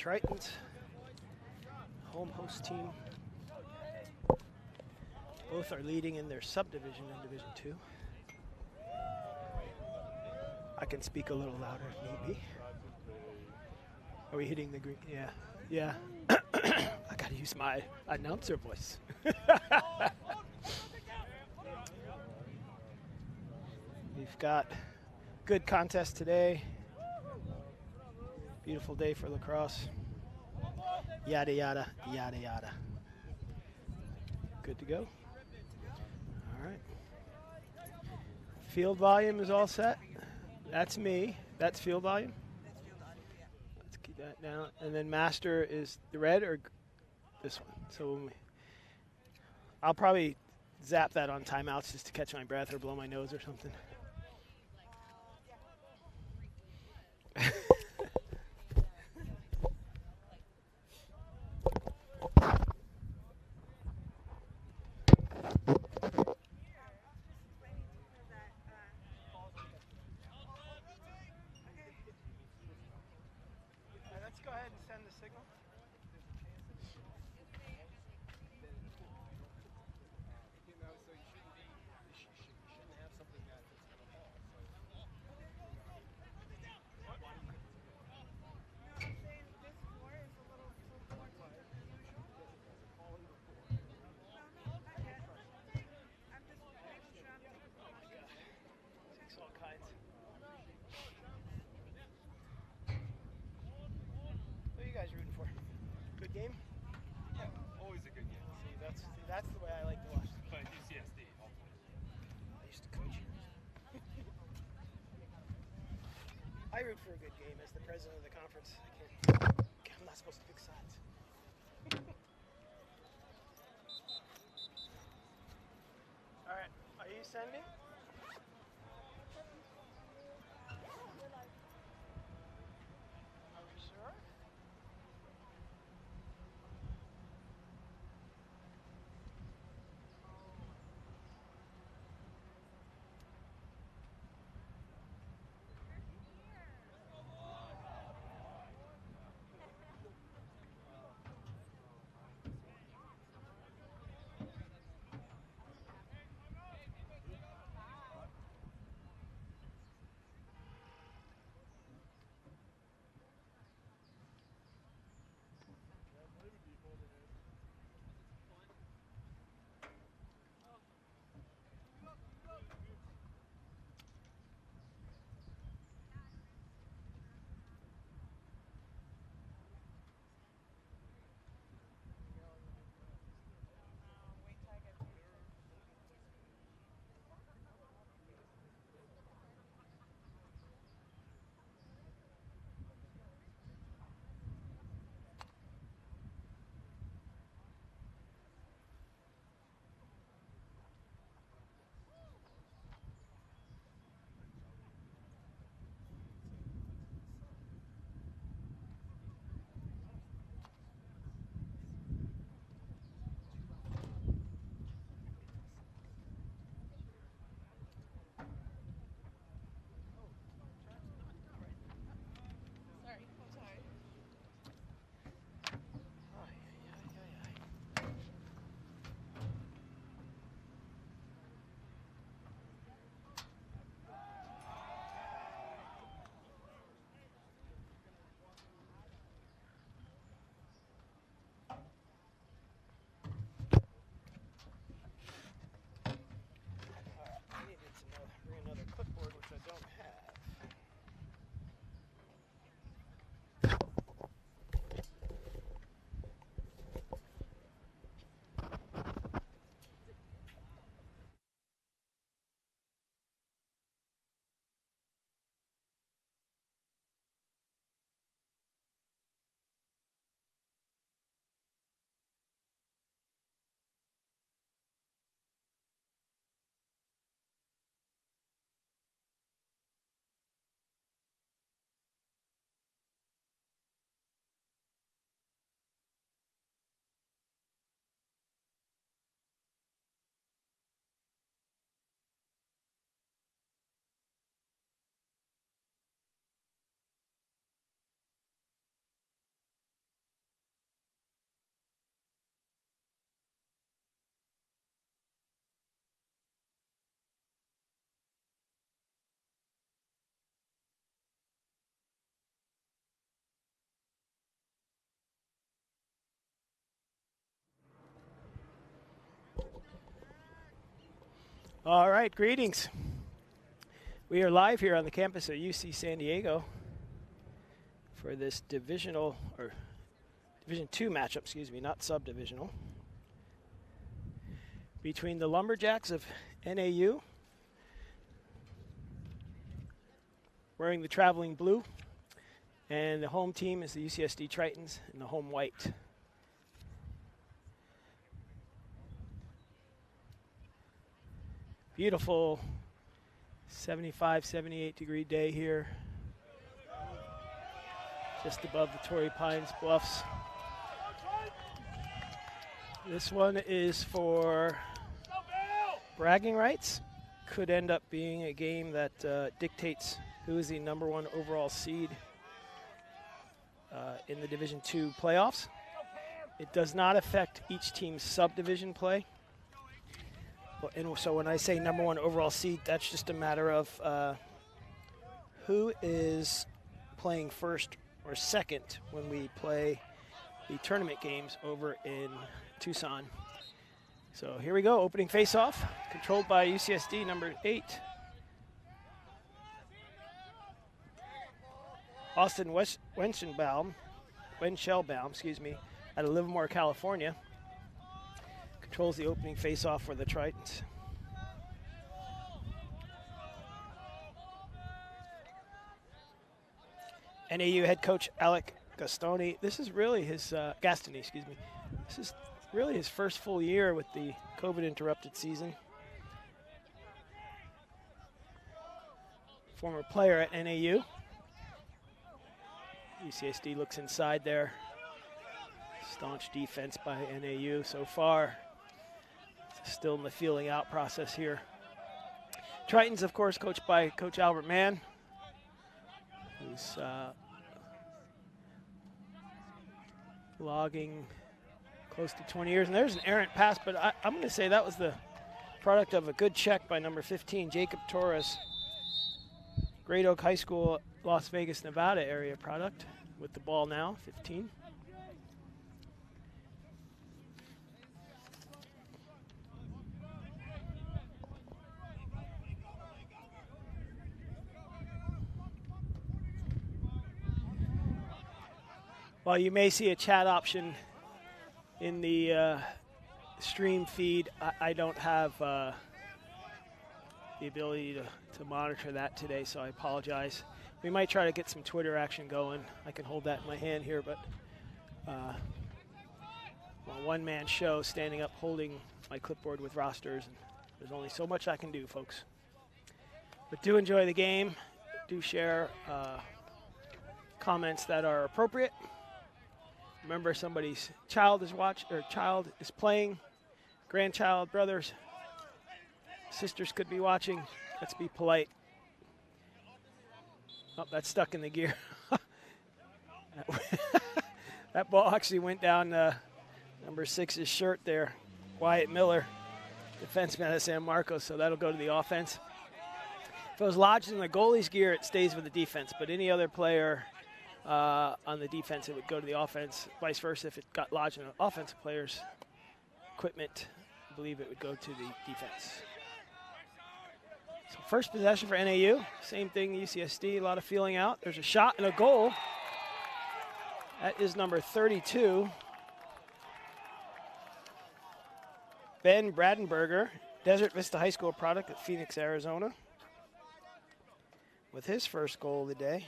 Tritons, home host team. Both are leading in their subdivision in Division 2. I can speak a little louder if need be. Are we hitting the green? Yeah. Yeah. I gotta use my announcer voice. We've got good contest today. Beautiful day for lacrosse. Yada, yada, yada, yada. Good to go. All right. Field volume is all set. That's me. That's field volume. Let's keep that down. And then master is the red or this one. So when I'll probably zap that on timeouts just to catch my breath or blow my nose or something. Let's go ahead and send the signal. Good game? Yeah, always a good game. That's the way I like to watch. But UCSD, hopefully. I used to coach. I root for a good game as the president of the conference. I'm not supposed to pick sides. All right, are you sending? Are we sure? All right, greetings. We are live here on the campus of UC San Diego for this Division 2 matchup, excuse me, not sub-divisional, between the Lumberjacks of NAU, wearing the traveling blue, and the home team is the UCSD Tritons in the home white. Beautiful 75, 78 degree day here, just above the Torrey Pines Bluffs. This one is for bragging rights. Could end up being a game that dictates who is the #1 overall seed in the Division II playoffs. It does not affect each team's subdivision play. And so when I say #1 overall seed, that's just a matter of who is playing first or second when we play the tournament games over in Tucson. So here we go, opening face-off, controlled by UCSD number 8. Austin Wenschelbaum, excuse me, out of Livermore, California, controls the opening face-off for the Tritons. NAU head coach Alec Gastoni. This is really his Gastoni, excuse me. This is really his first full year with the COVID-interrupted season. Former player at NAU. UCSD looks inside there. Staunch defense by NAU so far. Still in the feeling out process here. Tritons, of course, coached by Coach Albert Mann, who's logging close to 20 years. And there's an errant pass, but I'm going to say that was the product of a good check by number 15, Jacob Torres. Great Oak High School, Las Vegas, Nevada area product with the ball now, 15. While you may see a chat option in the stream feed, I don't have the ability to monitor that today, so I apologize. We might try to get some Twitter action going. I can hold that in my hand here, but a one-man show, standing up holding my clipboard with rosters, and there's only so much I can do, folks. But do enjoy the game. Do share comments that are appropriate. Remember, somebody's child is playing, grandchild, brothers, sisters could be watching. Let's be polite. Oh, that's stuck in the gear. That ball actually went down number 6's shirt there, Wyatt Miller, defenseman at San Marcos, so that'll go to the offense. If it was lodged in the goalie's gear, it stays with the defense, but any other player on the defense, it would go to the offense. Vice versa, if it got lodged in an offensive player's equipment, I believe it would go to the defense. So first possession for NAU, same thing, UCSD, a lot of feeling out. There's a shot and a goal. That is number 32. Ben Bradenberger, Desert Vista High School product at Phoenix, Arizona, with his first goal of the day.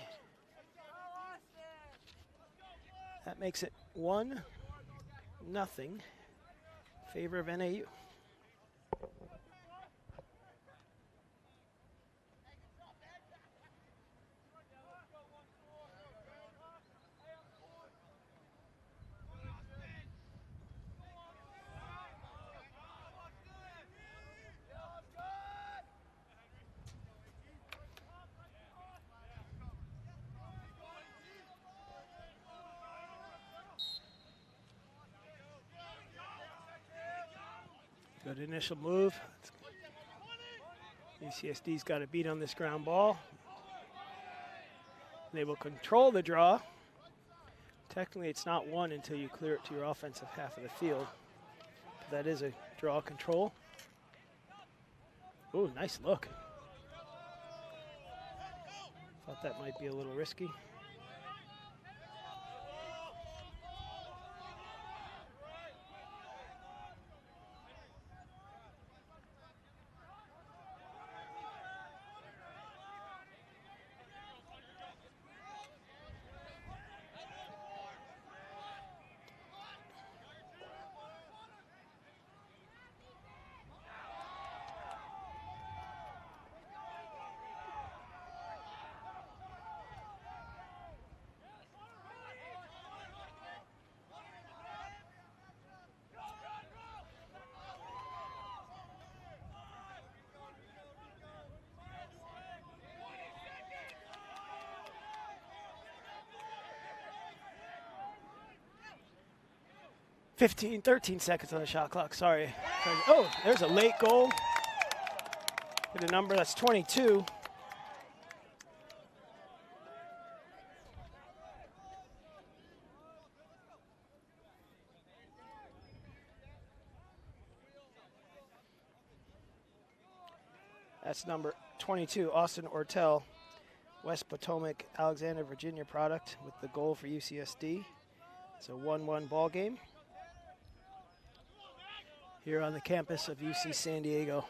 That makes it 1-0 in favor of NAU. Good initial move. UCSD's got a beat on this ground ball. They will control the draw. Technically, it's not one until you clear it to your offensive half of the field. But that is a draw control. Ooh, nice look. Thought that might be a little risky. Fifteen, 13 seconds on the shot clock. Sorry. Oh, there's a late goal. Hit a number that's 22. That's number 22, Austin Ortel, West Potomac, Alexander, Virginia product with the goal for UCSD. It's a 1-1 ball game here on the campus of UC San Diego.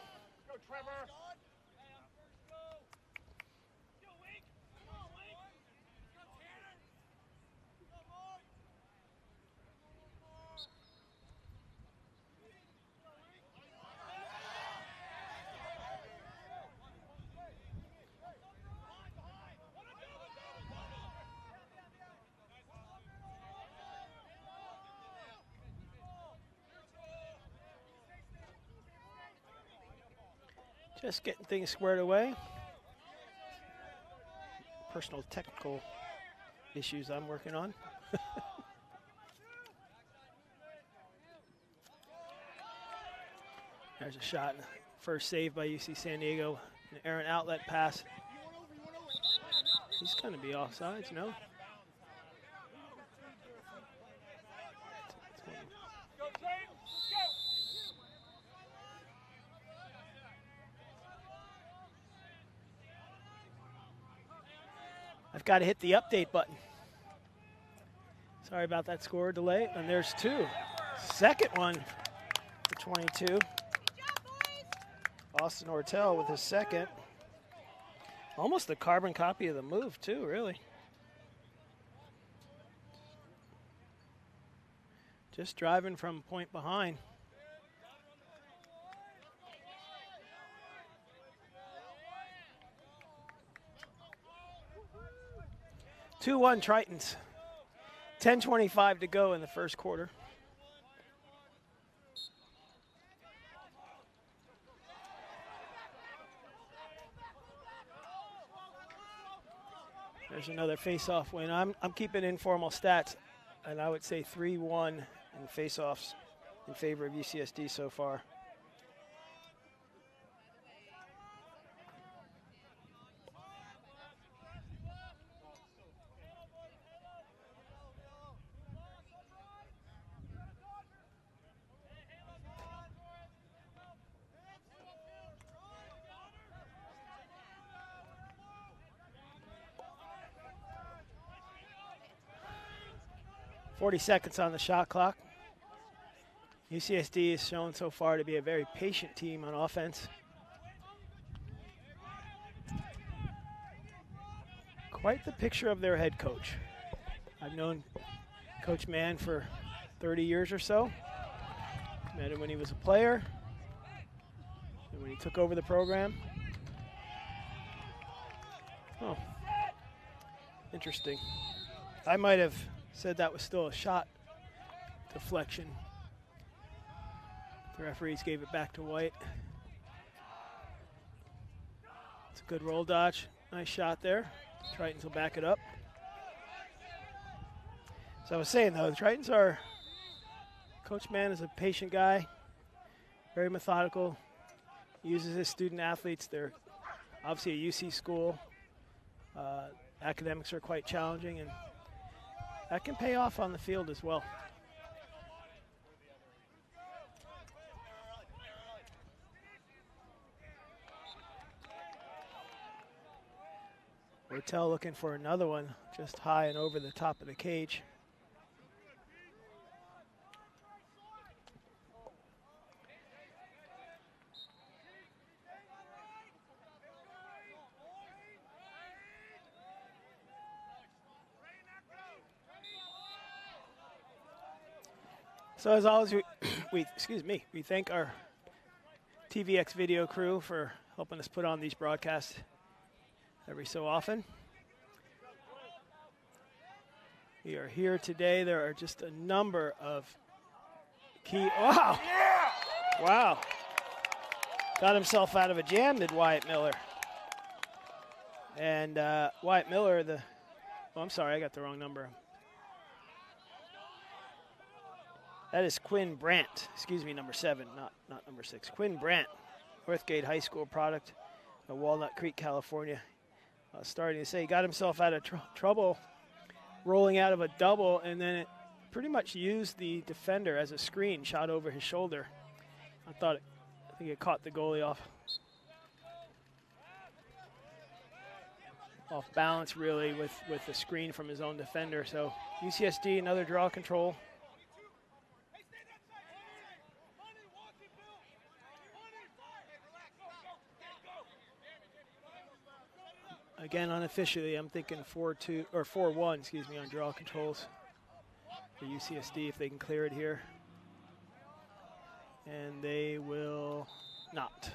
Just getting things squared away. Personal technical issues I'm working on. There's a shot. First save by UC San Diego. An errant outlet pass. He's going to be offsides, no? I've got to hit the update button. Sorry about that score delay. And there's two. Second one for 22. Austin Ortel with his second. Almost a carbon copy of the move, too, really. Just driving from point behind. 2-1 Tritons. 10:25 to go in the first quarter. There's another face-off win. I'm keeping informal stats, and I would say 3-1 in face-offs in favor of UCSD so far. .40 seconds on the shot clock. UCSD has shown so far to be a very patient team on offense. Quite the picture of their head coach. I've known Coach Mann for 30 years or so. Met him when he was a player and when he took over the program. Oh, interesting. I might have said that was still a shot deflection. The referees gave it back to White. It's a good roll dodge. Nice shot there. Tritons will back it up. So I was saying, though, the Tritons are, Coach Mann is a patient guy, very methodical, uses his student athletes. They're obviously a UC school. Academics are quite challenging, and that can pay off on the field as well. Hotel looking for another one just high and over the top of the cage. So as always, we thank our TVX video crew for helping us put on these broadcasts every so often. We are here today. There are just a number of key. Wow! Wow! Got himself out of a jam, did Wyatt Miller. And Wyatt Miller, I'm sorry, I got the wrong number. That is Quinn Brandt, number 7, not number 6. Quinn Brandt, Northgate High School product of Walnut Creek, California. Starting to say he got himself out of trouble rolling out of a double, and then it pretty much used the defender as a screen, shot over his shoulder. I think it caught the goalie off balance, really, with the screen from his own defender. So UCSD, another draw control. Again, unofficially, I'm thinking 4-2 or 4-1, on draw controls for UCSD if they can clear it here. And they will not.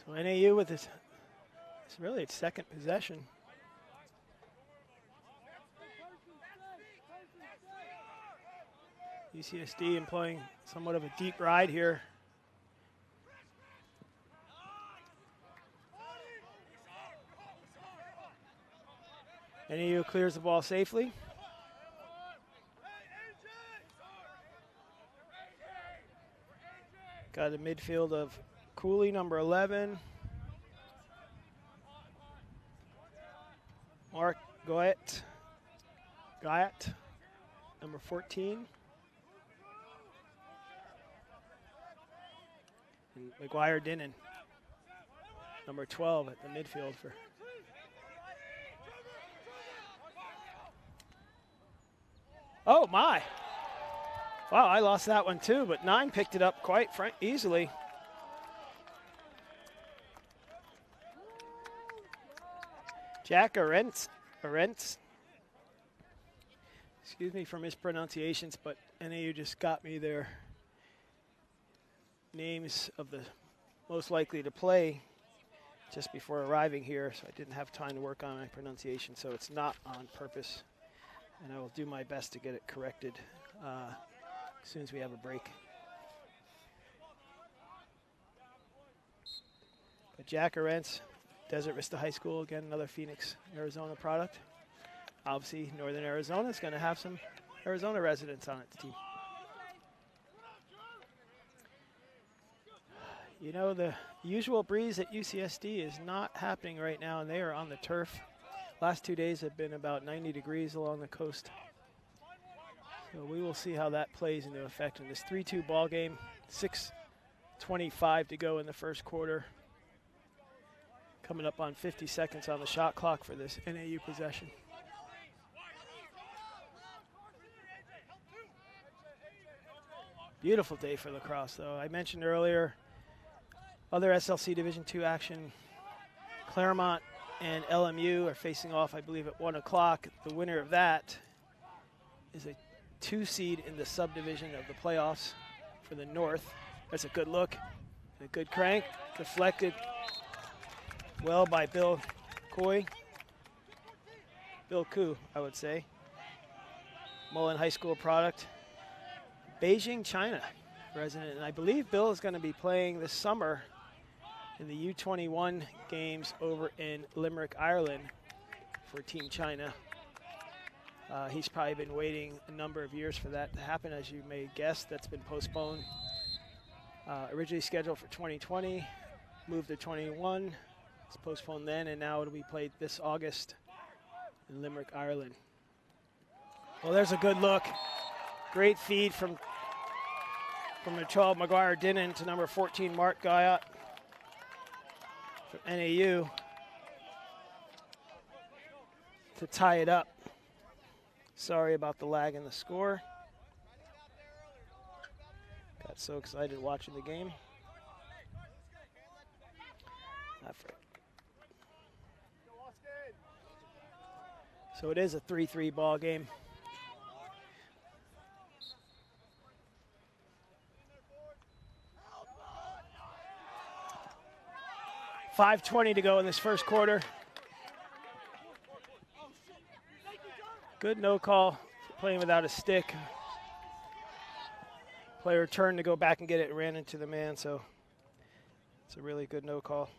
So NAU with it's really its second possession. UCSD employing somewhat of a deep ride here. NAU clears the ball safely. Got a midfield of Cooley, number 11. Mark Goyette, number 14. And McGuire Dinnan, number 12 at the midfield for. Oh my! Wow, I lost that one too, but 9 picked it up quite easily. Jack Arentz. Excuse me for mispronunciations, but NAU just got me their names of the most likely to play just before arriving here, so I didn't have time to work on my pronunciation, so it's not on purpose. And I will do my best to get it corrected as soon as we have a break. But Jack Arentz, Desert Vista High School, again, another Phoenix, Arizona product. Obviously, Northern Arizona is going to have some Arizona residents on its team. You know, the usual breeze at UCSD is not happening right now, and they are on the turf. Last 2 days have been about 90 degrees along the coast. So we will see how that plays into effect in this 3-2 ball game. 6:25 to go in the first quarter. Coming up on 50 seconds on the shot clock for this NAU possession. Beautiful day for lacrosse, though. I mentioned earlier, other SLC Division II action. Claremont and LMU are facing off, I believe, at 1 o'clock. The winner of that is a 2 seed in the subdivision of the playoffs for the North. That's a good look. A good crank. Deflected well by Bill Koo, I would say. Mullen High School product. Beijing, China resident. And I believe Bill is going to be playing this summer in the U21 games over in Limerick, Ireland for Team China. He's probably been waiting a number of years for that to happen, as you may guess. That's been postponed. Originally scheduled for 2020, moved to 21. It's postponed then, and now it'll be played this August in Limerick, Ireland. Well, there's a good look. Great feed from the 12 McGuire Dinnan to number 14 Mark Guyot from NAU to tie it up. Sorry about the lag in the score. Got so excited watching the game. So it is a 3-3 ball game. .5:20 to go in this first quarter. Good no call, playing without a stick. Player turned to go back and get it and ran into the man, so it's a really good no call.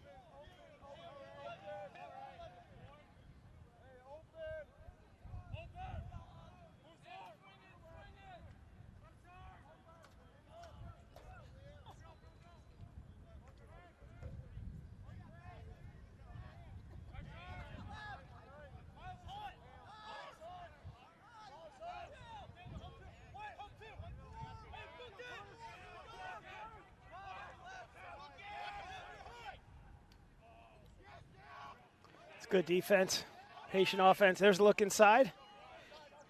Good defense, patient offense. There's a look inside.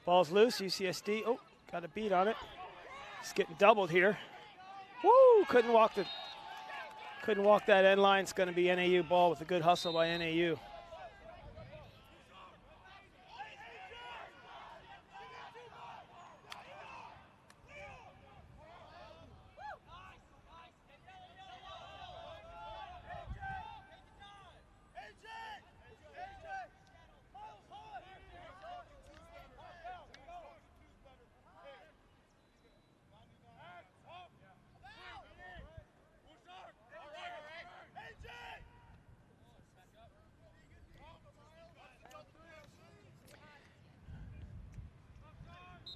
Ball's loose, UCSD. Oh, got a beat on it. It's getting doubled here. Woo, couldn't walk that end line. It's going to be NAU ball with a good hustle by NAU.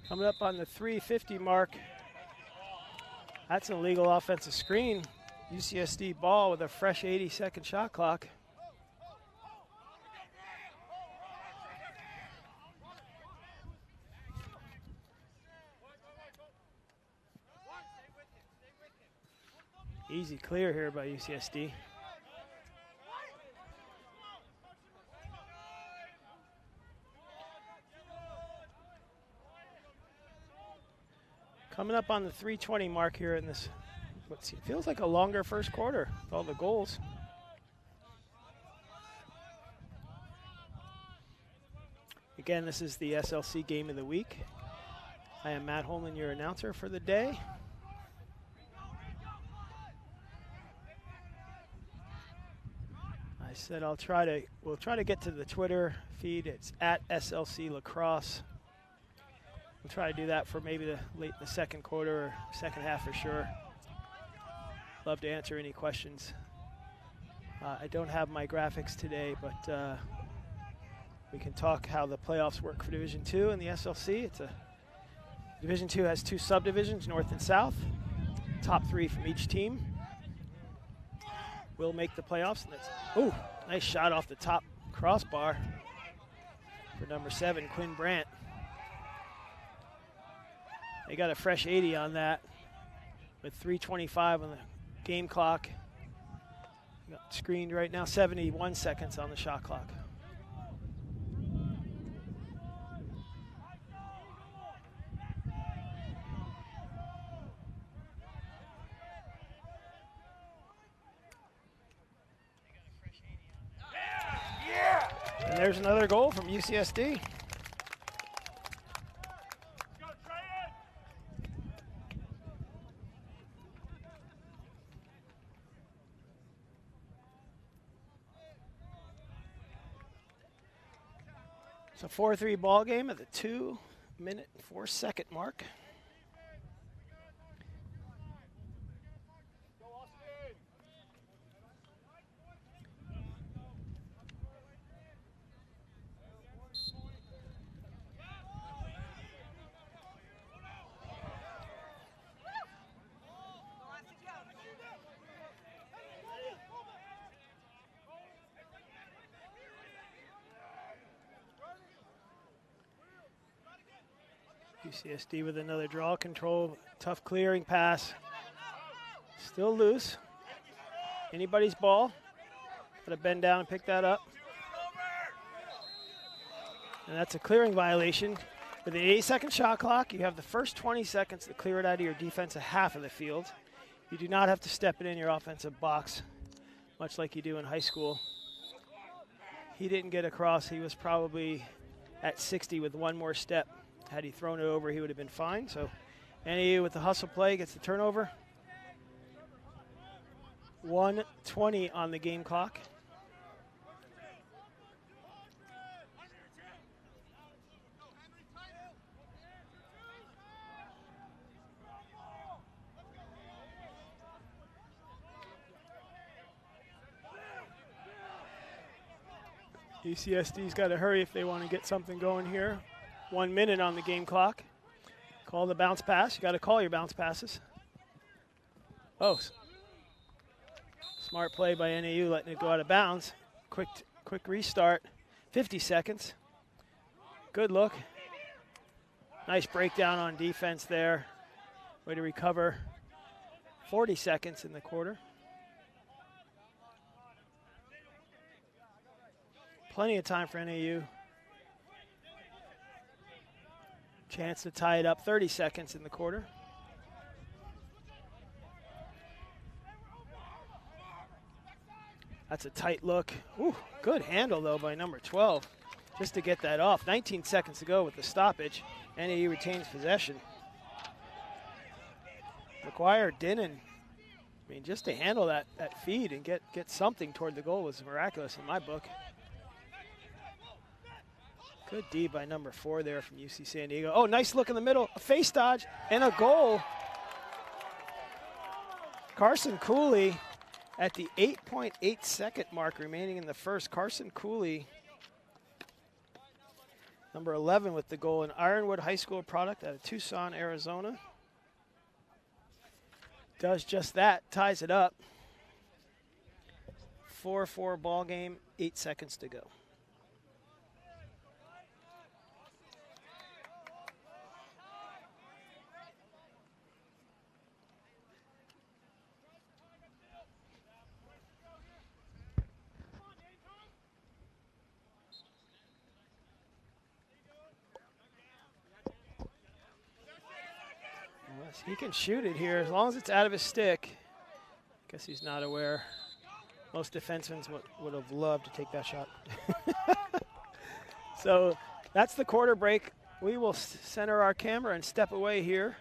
Coming up on the 3:50 mark. That's an illegal offensive screen. UCSD ball with a fresh 80-second shot clock. Easy clear here by UCSD. Coming up on the 3:20 mark here in this, what feels like a longer first quarter with all the goals. Again, this is the SLC game of the week. I am Matt Holman, your announcer for the day. I said we'll try to get to the Twitter feed. It's at SLC Lacrosse. We'll try to do that for maybe late in the second quarter or second half for sure. Love to answer any questions. I don't have my graphics today, but we can talk how the playoffs work for Division II and the SLC. Division II has 2 subdivisions, North and South. Top 3 from each team will make the playoffs. Ooh, nice shot off the top crossbar for number 7, Quinn Brandt. They got a fresh 80 on that with 3:25 on the game clock. Got screened right now, 71 seconds on the shot clock. And there's another goal from UCSD. It's a 4-3 ball game at the 2-minute, 4-second mark. UCSD with another draw control. Tough clearing pass. Still loose. Anybody's ball. Gotta bend down and pick that up. And that's a clearing violation. With the 8-second shot clock, you have the first 20 seconds to clear it out of your defensive half of the field. You do not have to step it in your offensive box, much like you do in high school. He didn't get across. He was probably at 60 with one more step. Had he thrown it over, he would have been fine. So NAU with the hustle play gets the turnover. 1:20 on the game clock. UCSD's got to hurry if they want to get something going here. 1 minute on the game clock. Call the bounce pass. You got to call your bounce passes. Oh, smart play by NAU, letting it go out of bounds. Quick restart. 50 seconds. Good look. Nice breakdown on defense there. Way to recover. 40 seconds in the quarter. Plenty of time for NAU. Chance to tie it up. 30 seconds in the quarter. That's a tight look. Ooh, good handle, though, by number 12, just to get that off. 19 seconds to go with the stoppage. NAU retains possession. McGuire Dinnan, I mean, just to handle that feed and get something toward the goal was miraculous in my book. Good D by number 4 there from UC San Diego. Oh, nice look in the middle. A face dodge and a goal. Carson Cooley at the 8.8 second mark remaining in the first. Carson Cooley, number 11 with the goal, an Ironwood High School product out of Tucson, Arizona. Does just that, ties it up. 4-4 ball game, 8 seconds to go. He can shoot it here as long as it's out of his stick. Guess he's not aware. Most defensemen would have loved to take that shot. So that's the quarter break. We will center our camera and step away here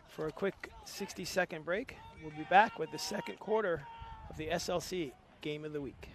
for a quick 60-second break. We'll be back with the second quarter of the SLC Game of the Week.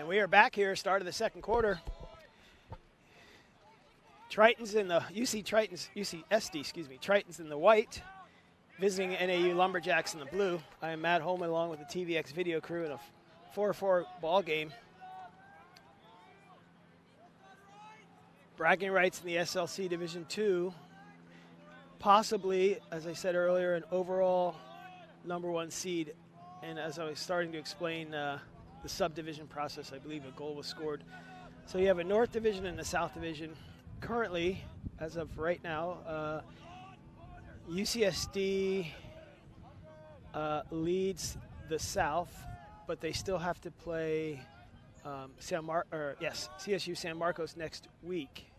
And we are back here, start of the second quarter. Tritons in the UCSD, excuse me. Tritons in the white, visiting NAU Lumberjacks in the blue. I am Matt Holman along with the TVX video crew in a 4-4 ball game. Bragging rights in the SLC Division II. Possibly, as I said earlier, an overall #1 seed. And as I was starting to explain the subdivision process, I believe a goal was scored. So you have a North Division and a South Division. Currently, as of right now, UCSD leads the South, but they still have to play CSU San Marcos next week.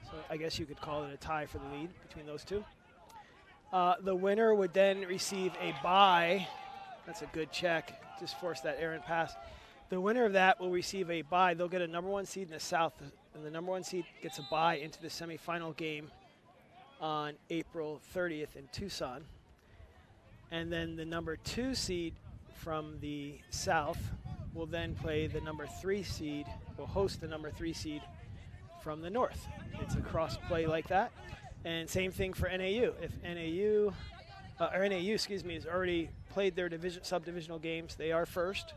So I guess you could call it a tie for the lead between those two. The winner would then receive a bye. That's a good check. Just force that errant pass. The winner of that will receive a bye. They'll get a #1 seed in the South, and the #1 seed gets a bye into the semifinal game on April 30th in Tucson. And then the #2 seed from the South will then play the #3 seed, will host the #3 seed from the North. It's a cross play like that. And same thing for NAU. If NAU has already played their subdivisional games, they are first.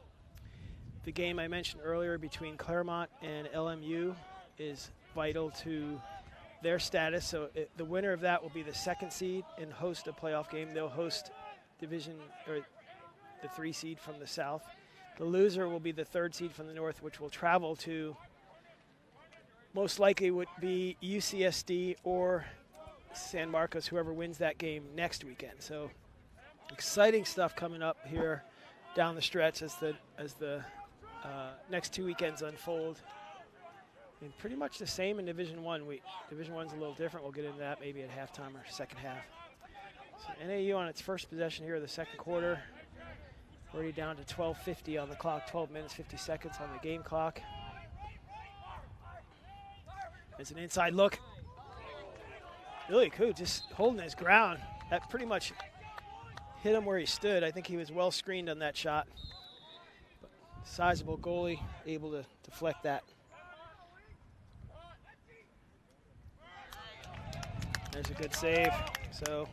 The game I mentioned earlier between Claremont and LMU is vital to their status. So the winner of that will be the 2nd seed and host a playoff game. They'll host the 3 seed from the South. The loser will be the 3rd seed from the North, which will travel to most likely would be UCSD or San Marcos, whoever wins that game next weekend. So exciting stuff coming up here down the stretch as the next 2 weekends unfold. And pretty much the same in Division I. Division I's a little different. We'll get into that maybe at halftime or second half. So NAU on its first possession here of the second quarter. Already down to 12:50 on the clock, 12 minutes, 50 seconds on the game clock. There's an inside look. Billy Koo just holding his ground. That pretty much hit him where he stood. I think he was well screened on that shot. But sizable goalie, able to deflect that. There's a good save. So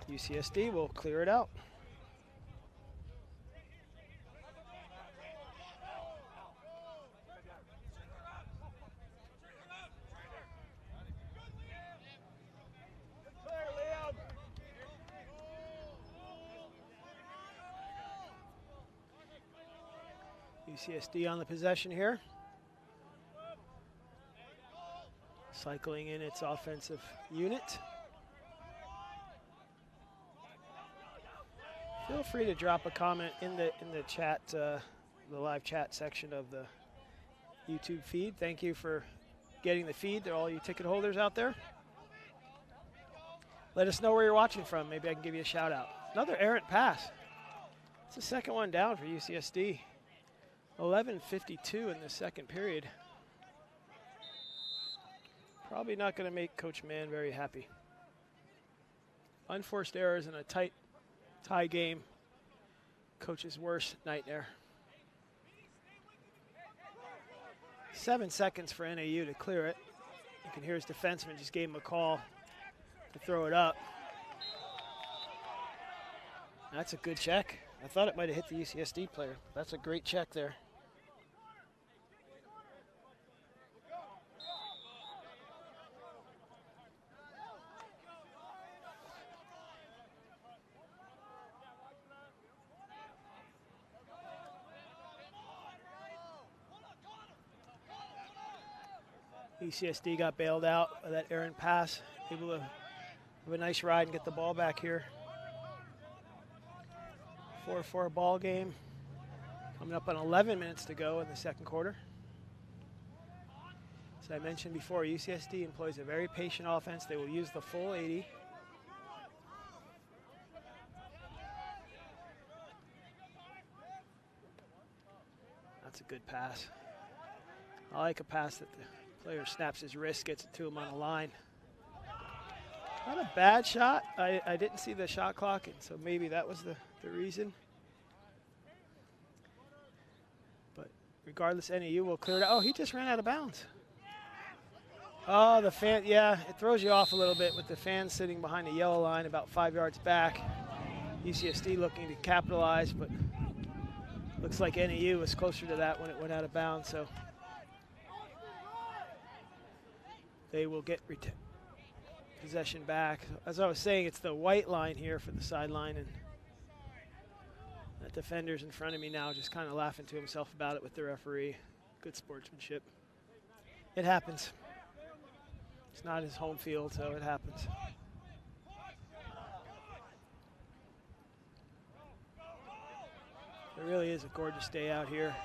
UCSD will clear it out. UCSD on the possession here. Cycling in its offensive unit. Feel free to drop a comment in the chat, the live chat section of the YouTube feed. Thank you for getting the feed to all you ticket holders out there. Let us know where you're watching from. Maybe I can give you a shout out. Another errant pass. It's the second one down for UCSD. 11:52 in the second period. Probably not going to make Coach Mann very happy. Unforced errors in a tight tie game. Coach's worst nightmare. 7 seconds for NAU to clear it. You can hear his defenseman just gave him a call to throw it up. That's a good check. I thought it might have hit the UCSD player. That's a great check there. UCSD got bailed out by that errant pass. Able to have a nice ride and get the ball back here. 4-4 ball game. Coming up on 11 minutes to go in the second quarter. As I mentioned before, UCSD employs a very patient offense. They will use the full 80. That's a good pass. I like a pass that the player snaps his wrist, gets it to him on the line. Not a bad shot. I didn't see the shot clock, and so maybe that was the reason. But regardless, NAU will clear it out. Oh, he just ran out of bounds. Oh, the fan, yeah, it throws you off a little bit with the fan sitting behind the yellow line about 5 yards back. UCSD looking to capitalize, but looks like NAU was closer to that when it went out of bounds, so they will get possession back. As I was saying, it's the white line here for the sideline, and that defender's in front of me now just kind of laughing to himself about it with the referee. Good sportsmanship. It happens. It's not his home field, so it happens. It really is a gorgeous day out here.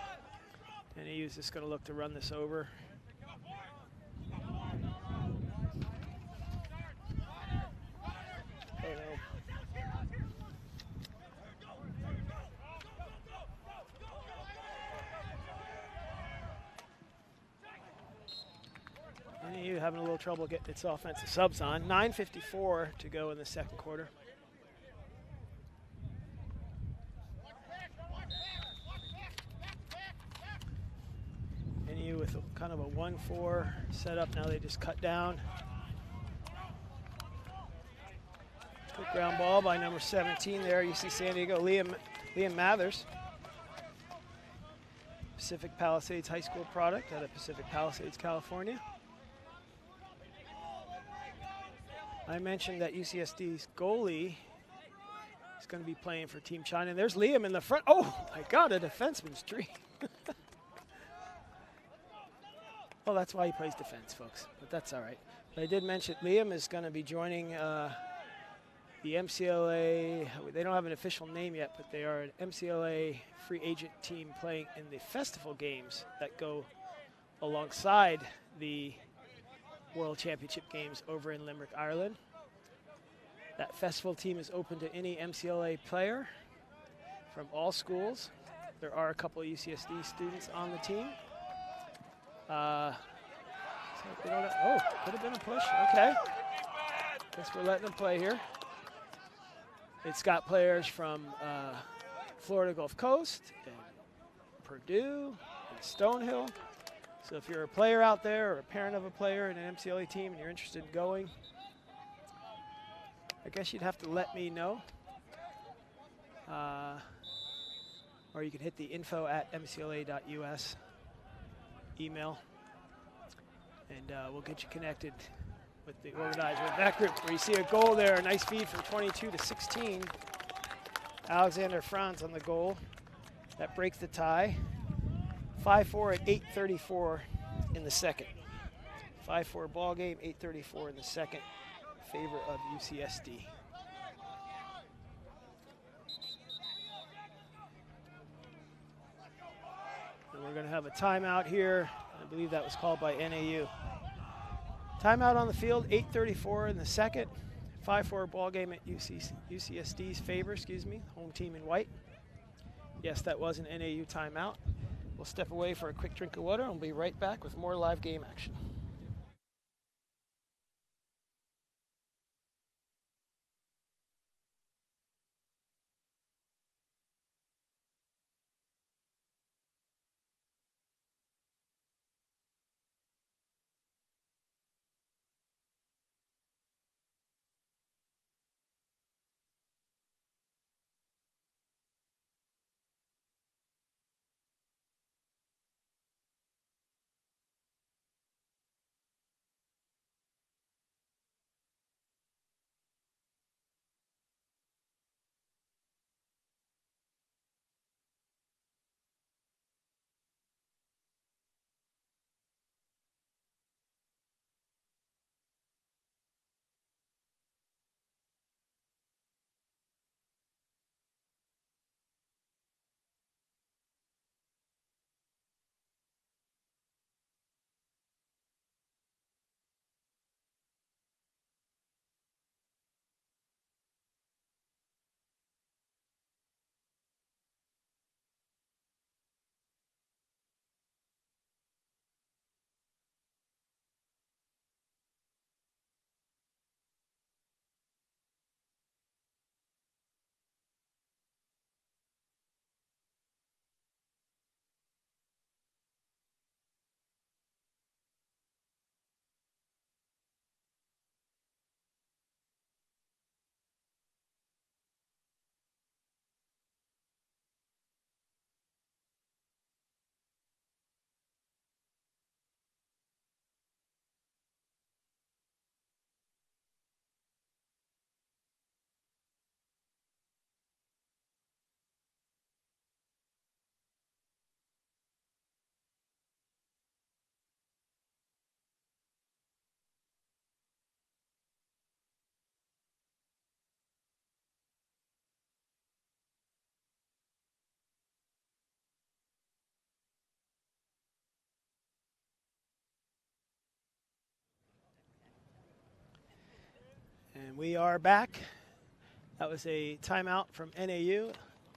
NAU is just going to look to run this over. NAU having a little trouble getting its offensive subs on. 9:54 to go in the second quarter. NAU with kind of a 1-4 setup. Now they just cut down. Good ground ball by number 17 there. UC San Diego, Liam Mathers. Pacific Palisades High School product out of Pacific Palisades, California. I mentioned that UCSD's goalie is going to be playing for Team China. And there's Liam in the front. Oh, my God, a defenseman's dream. Well, that's why he plays defense, folks, but that's all right. But I did mention Liam is going to be joining the MCLA. They don't have an official name yet, but they are an MCLA free agent team playing in the festival games that go alongside the World Championship games over in Limerick, Ireland. That festival team is open to any MCLA player from all schools. There are a couple of UCSD students on the team. Oh, could have been a push. Okay. Guess we're letting them play here. It's got players from Florida Gulf Coast and Purdue and Stonehill. So if you're a player out there or a parent of a player in an MCLA team and you're interested in going, I guess you'd have to let me know. Or you can hit the info@mcla.us email, and we'll get you connected with the organizer of that group. Where you see a goal there, a nice feed from 22 to 16. Alexander Franz on the goal. That breaks the tie. 5-4 at 8:34 in the second. 5-4 ball game, 8:34 in the second, in favor of UCSD. And we're going to have a timeout here. I believe that was called by NAU. Timeout on the field, 8:34 in the second. 5-4 ball game at UCSD's favor, home team in white. Yes, that was an NAU timeout. We'll step away for a quick drink of water and we'll be right back with more live game action. And we are back. That was a timeout from NAU.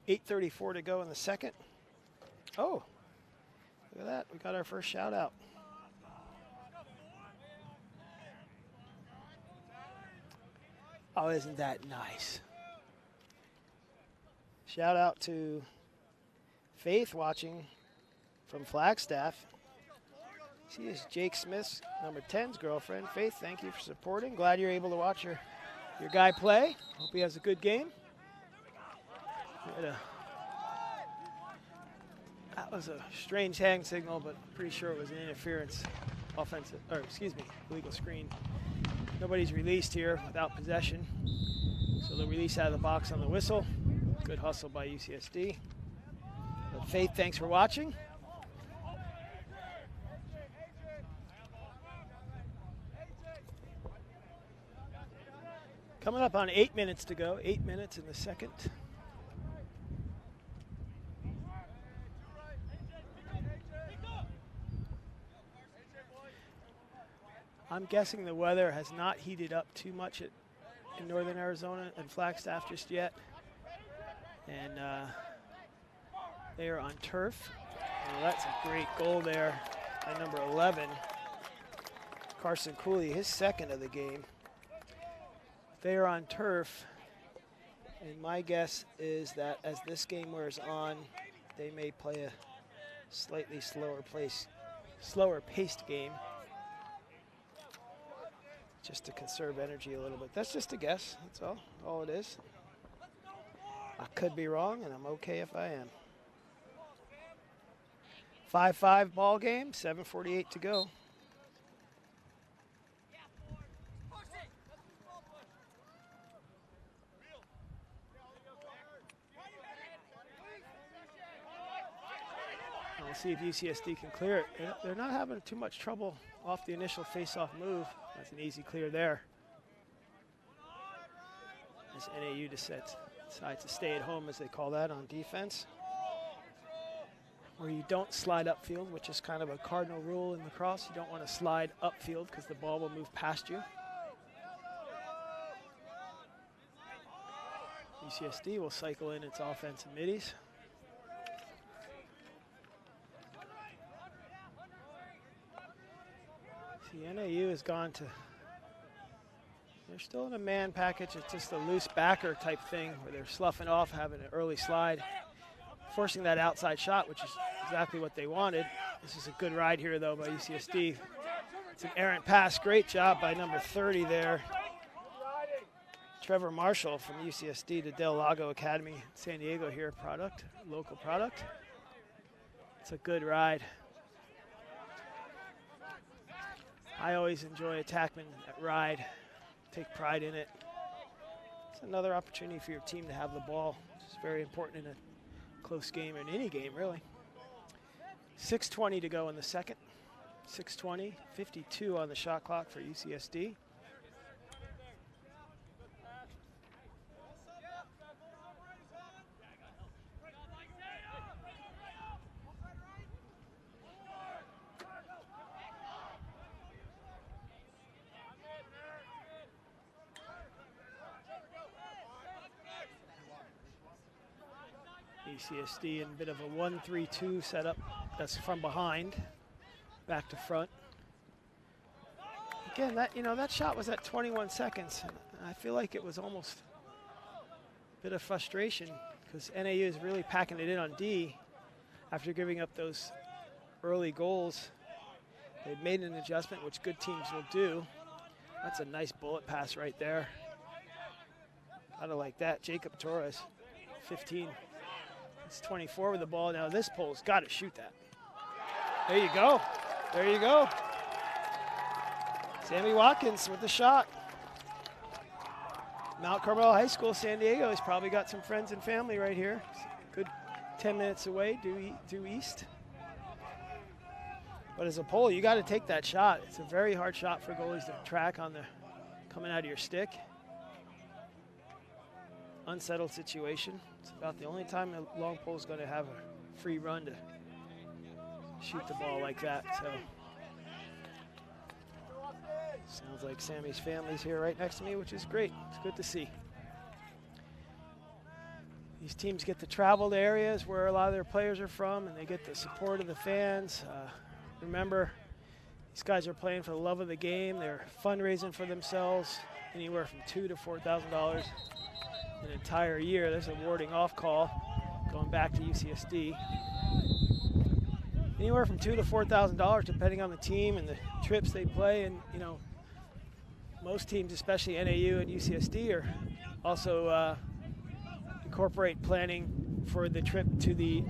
8:34 to go in the second. Oh, look at that. We got our first shout out. Oh, isn't that nice? Shout out to Faith watching from Flagstaff. She is Jake Smith's number 10's girlfriend. Faith, thank you for supporting. Glad you're able to watch your guy play. Hope he has a good game. That was a strange hand signal, but I'm pretty sure it was an interference, offensive, or excuse me, illegal screen. Nobody's released here without possession. So they'll release out of the box on the whistle. Good hustle by UCSD. But Faith, thanks for watching. Coming up on 8 minutes to go, 8 minutes in the second. I'm guessing the weather has not heated up too much in northern Arizona and Flagstaff just yet. And they are on turf. Oh, that's a great goal there by number 11. Carson Cooley, his second of the game. They are on turf, and my guess is that as this game wears on, they may play a slightly slower paced game, just to conserve energy a little bit. That's just a guess. That's all it is. I could be wrong, and I'm okay if I am. 5-5 ball game, 7:48 to go. We'll see if UCSD can clear it. They're not having too much trouble off the initial face-off move. That's an easy clear there. As NAU decides to stay at home, as they call that, on defense. Where you don't slide upfield, which is kind of a cardinal rule in lacrosse. You don't want to slide upfield because the ball will move past you. UCSD will cycle in its offensive middies. See, NAU has gone to, they're still in a man package. It's just a loose backer type thing where they're sloughing off, having an early slide, forcing that outside shot, which is exactly what they wanted. This is a good ride here, though, by UCSD. It's an errant pass. Great job by number 30 there. Trevor Marshall from UCSD to Del Lago Academy, San Diego here, local product. It's a good ride. I always enjoy attackmen that ride, take pride in it. It's another opportunity for your team to have the ball. It's very important in a close game, or in any game, really. 6:20 to go in the second. 6:20, 52 on the shot clock for UCSD. UCSD in a bit of a 1-3-2 setup. That's from behind, back to front. Again, that shot was at 21 seconds. I feel like it was almost a bit of frustration because NAU is really packing it in on D after giving up those early goals. They've made an adjustment, which good teams will do. That's a nice bullet pass right there. Kind of like that. Jacob Torres, 15. It's 24 with the ball. Now this pole's got to shoot that. There you go. There you go. Sammy Watkins with the shot. Mount Carmel High School, San Diego. He's probably got some friends and family right here. Good 10 minutes away, due east. But as a pole, you got to take that shot. It's a very hard shot for goalies to track on the coming out of your stick. Unsettled situation. It's about the only time a long pole is going to have a free run to shoot the ball like that. So Sounds like Sammy's family's here right next to me, which is great. It's good to see. These teams get to travel to areas where a lot of their players are from, and they get the support of the fans. Remember, these guys are playing for the love of the game. They're fundraising for themselves, anywhere from $2,000 to $4,000 an entire year. There's a warding off call going back to UCSD. Anywhere from $2,000 to $4,000, depending on the team and the trips they play. And you know, most teams, especially NAU and UCSD, are also incorporate planning for the trip to the.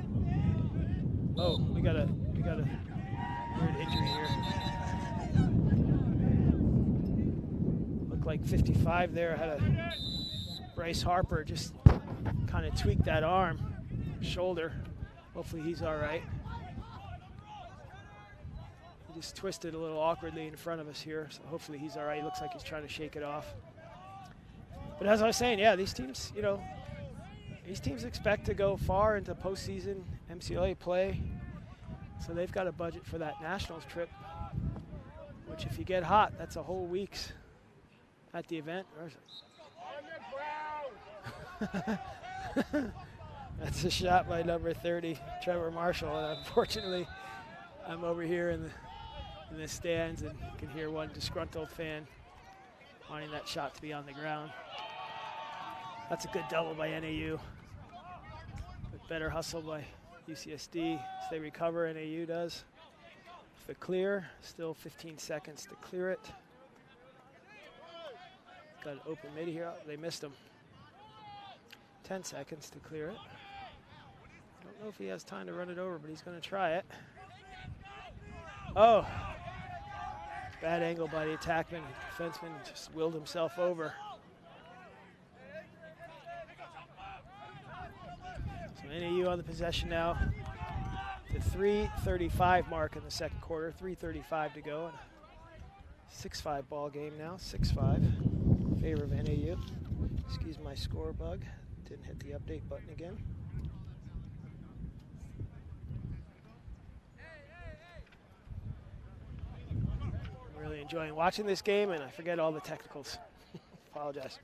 Oh, we got a weird injury here. Looked like 55 there. Had a Bryce Harper just kind of tweaked that arm, shoulder. Hopefully he's all right. He just twisted a little awkwardly in front of us here, so hopefully he's all right. He looks like he's trying to shake it off. But as I was saying, yeah, these teams, you know, these teams expect to go far into postseason MCLA play, so they've got a budget for that nationals trip, which if you get hot, that's a whole week's at the event. That's a shot by number 30, Trevor Marshall, and unfortunately, I'm over here in the stands and can hear one disgruntled fan wanting that shot to be on the ground. That's a good double by NAU. But better hustle by UCSD as they recover, NAU does. The clear, still 15 seconds to clear it. Got an open mid here, they missed him. 10 seconds to clear it. Don't know if he has time to run it over, but he's gonna try it. Oh, bad angle by the attackman. The defenseman just willed himself over. So NAU on the possession now. The 3:35 mark in the second quarter, 3:35 to go. 6-5 ball game now, 6-5 in favor of NAU. Excuse my score bug, didn't hit the update button again. I'm really enjoying watching this game, and I forget all the technicals. Apologize.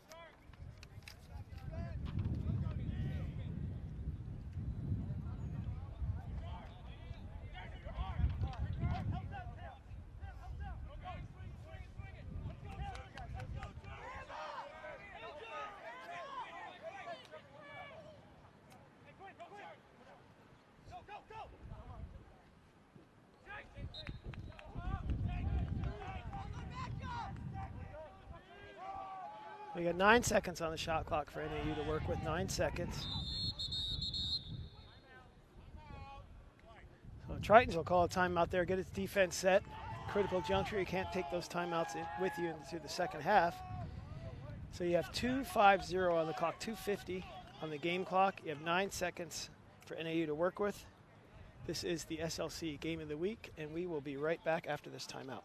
We got 9 seconds on the shot clock for NAU to work with, 9 seconds. So Tritons will call a timeout there, get its defense set. Critical juncture, you can't take those timeouts with you into the second half. So you have 2:50 on the clock, 2:50 on the game clock. You have 9 seconds for NAU to work with. This is the SLC Game of the Week, and we will be right back after this timeout.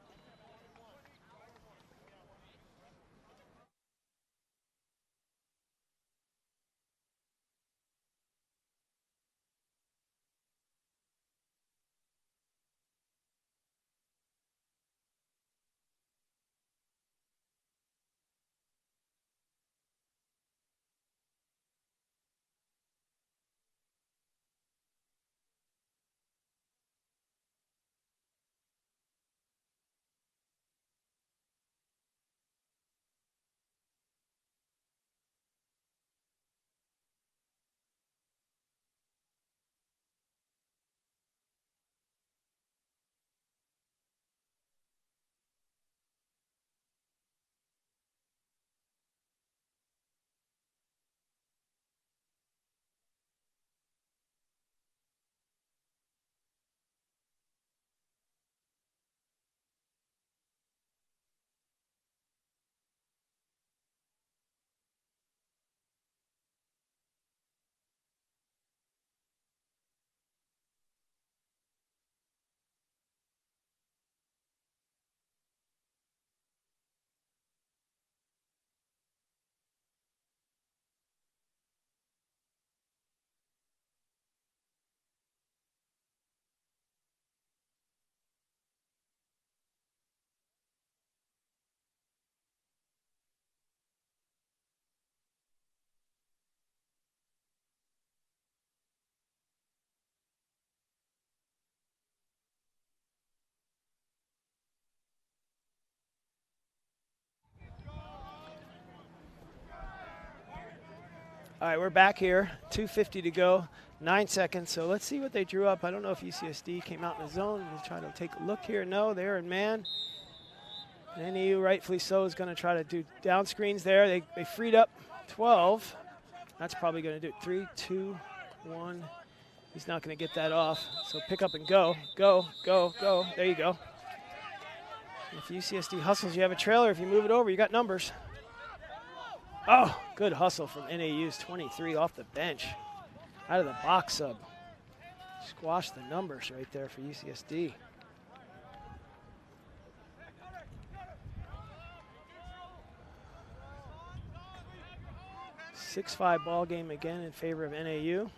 All right, we're back here. 2:50 to go, 9 seconds. So let's see what they drew up. I don't know if UCSD came out in the zone. We'll try to take a look here. No, they're in man. And NAU, rightfully so, is going to try to do down screens there. They freed up 12. That's probably going to do it. 3, 2, 1. He's not going to get that off. So pick up and go. Go, go, go. There you go. If UCSD hustles, you have a trailer. If you move it over, you got numbers. Oh, good hustle from NAU's 23 off the bench. Out of the box sub. Squash the numbers right there for UCSD. Six-5 ball game again in favor of NAU.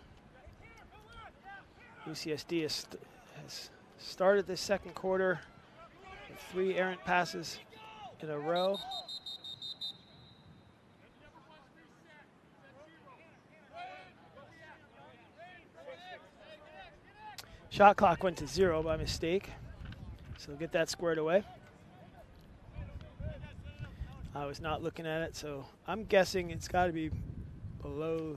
UCSD has started this second quarter with 3 errant passes in a row. Shot clock went to 0 by mistake, so get that squared away. I was not looking at it, so I'm guessing it's got to be below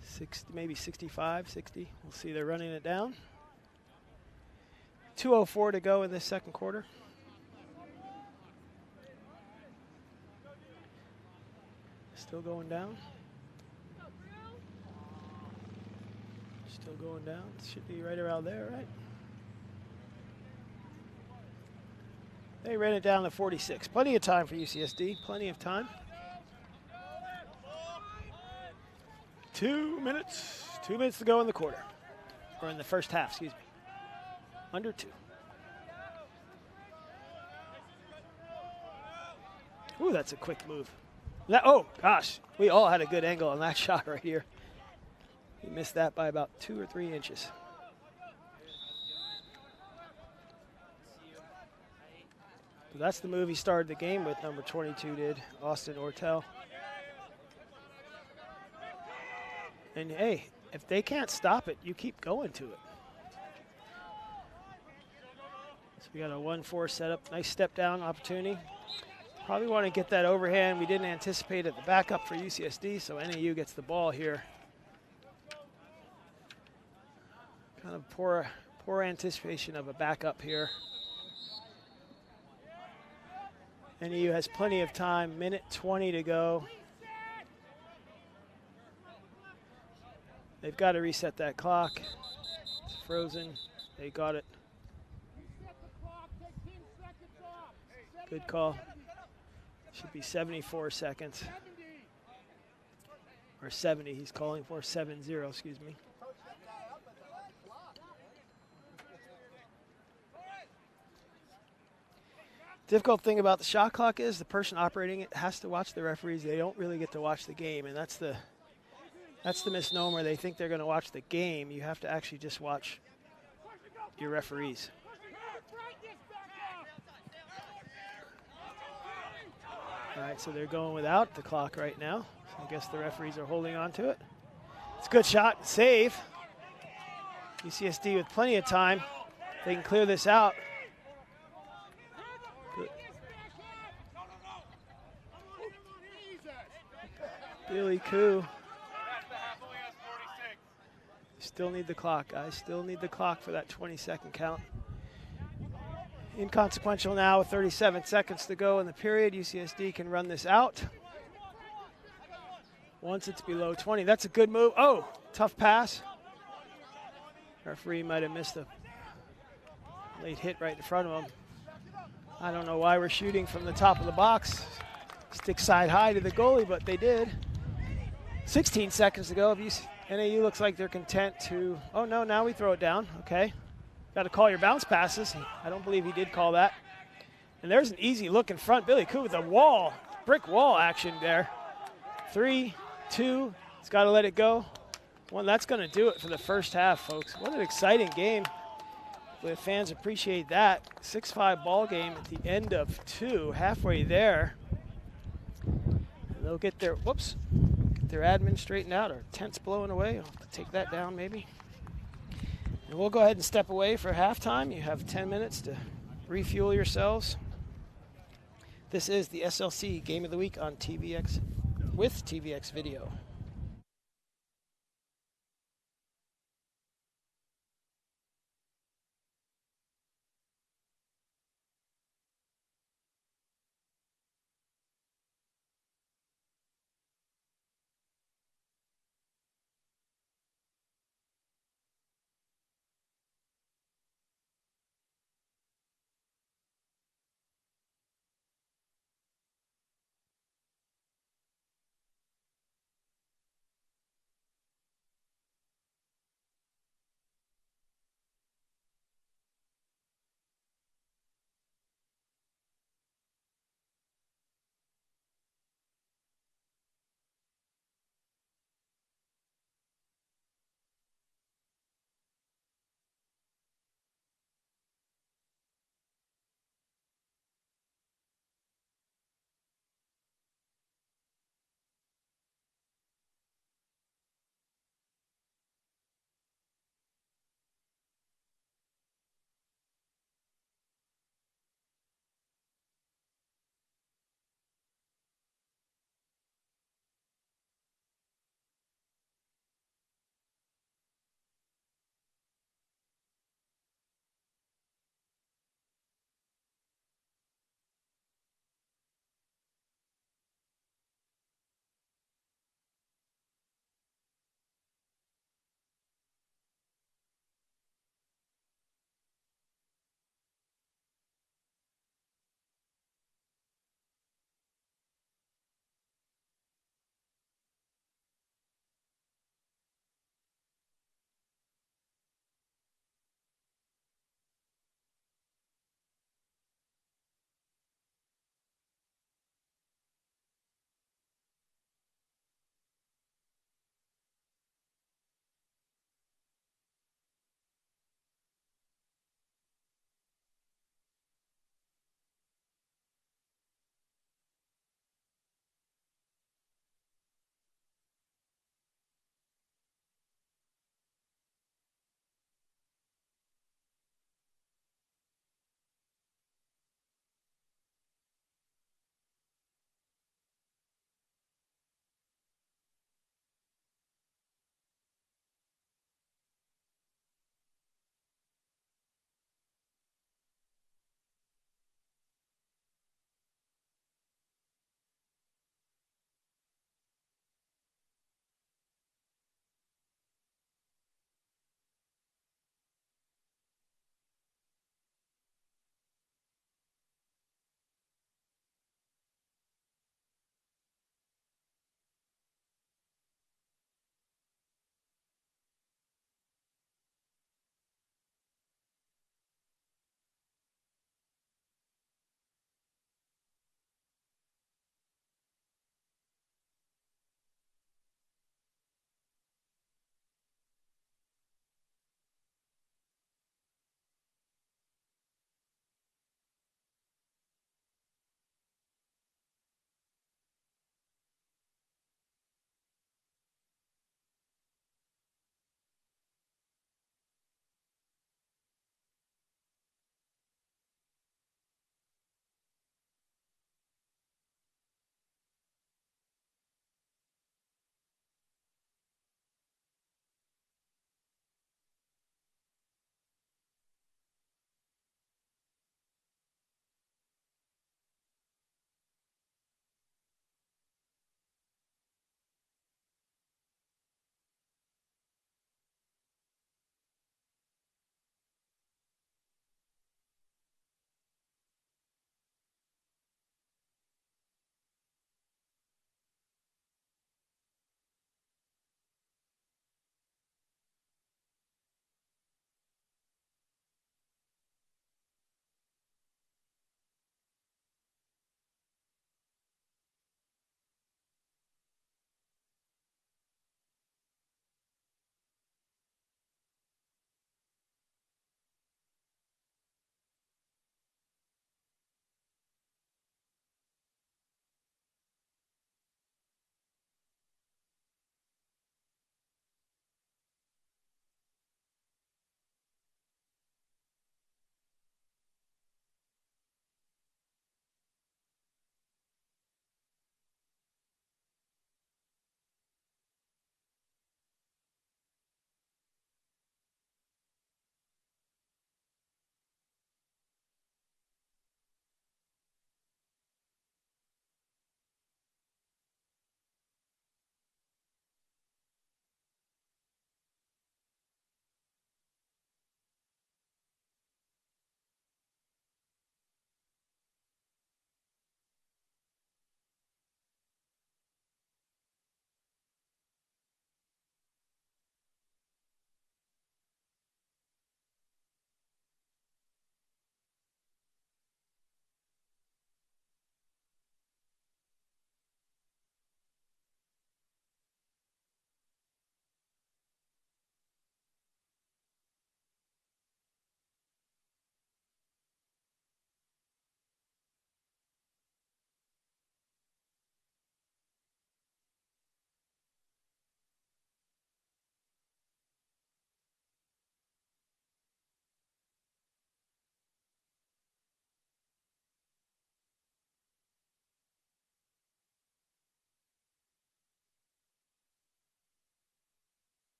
60, maybe 65, 60. We'll see. They're running it down. 2:04 to go in this second quarter. Still going down. Still going down. Should be right around there, right? They ran it down to 46. Plenty of time for UCSD. Plenty of time. 2 minutes. 2 minutes to go in the quarter. Or in the first half, excuse me. Under 2. Ooh, that's a quick move. Oh, gosh. We all had a good angle on that shot right here. He missed that by about 2 or 3 inches. But that's the move he started the game with, number 22 did, Austin Ortel. And hey, if they can't stop it, you keep going to it. So we got a 1-4 setup, nice step down opportunity. Probably want to get that overhand. We didn't anticipate it, the backup for UCSD, so NAU gets the ball here. Kind of poor anticipation of a backup here. NAU has plenty of time, minute 20 to go. They've got to reset that clock. It's frozen. They got it. Good call. Should be 74 seconds. Or 70, he's calling for 7-0, excuse me. Difficult thing about the shot clock is the person operating it has to watch the referees. They don't really get to watch the game, and that's the misnomer. They think they're going to watch the game. You have to actually just watch your referees. All right, so they're going without the clock right now. So I guess the referees are holding on to it. It's a good shot, save. UCSD with plenty of time. They can clear this out. Billy Koo. Still need the clock, guys. Still need the clock for that 20-second count. Inconsequential now with 37 seconds to go in the period. UCSD can run this out. Once it's below 20. That's a good move. Oh, tough pass. Referee might have missed a late hit right in front of him. I don't know why we're shooting from the top of the box. Stick side high to the goalie, but they did. 16 seconds to go. NAU looks like they're content to, oh no, now we throw it down. Okay. Got to call your bounce passes. I don't believe he did call that. And there's an easy look in front. Billy Koo with a wall, brick wall action there. 3, 2, he's got to let it go. Well, that's going to do it for the first half, folks. What an exciting game. The fans appreciate that. 6-5 ball game at the end of 2, halfway there. And they'll get their, whoops, get their admin straightened out. Our tent's blowing away. I'll have to take that down maybe. And we'll go ahead and step away for halftime. You have 10 minutes to refuel yourselves. This is the SLC Game of the Week on TVX with TVX Video.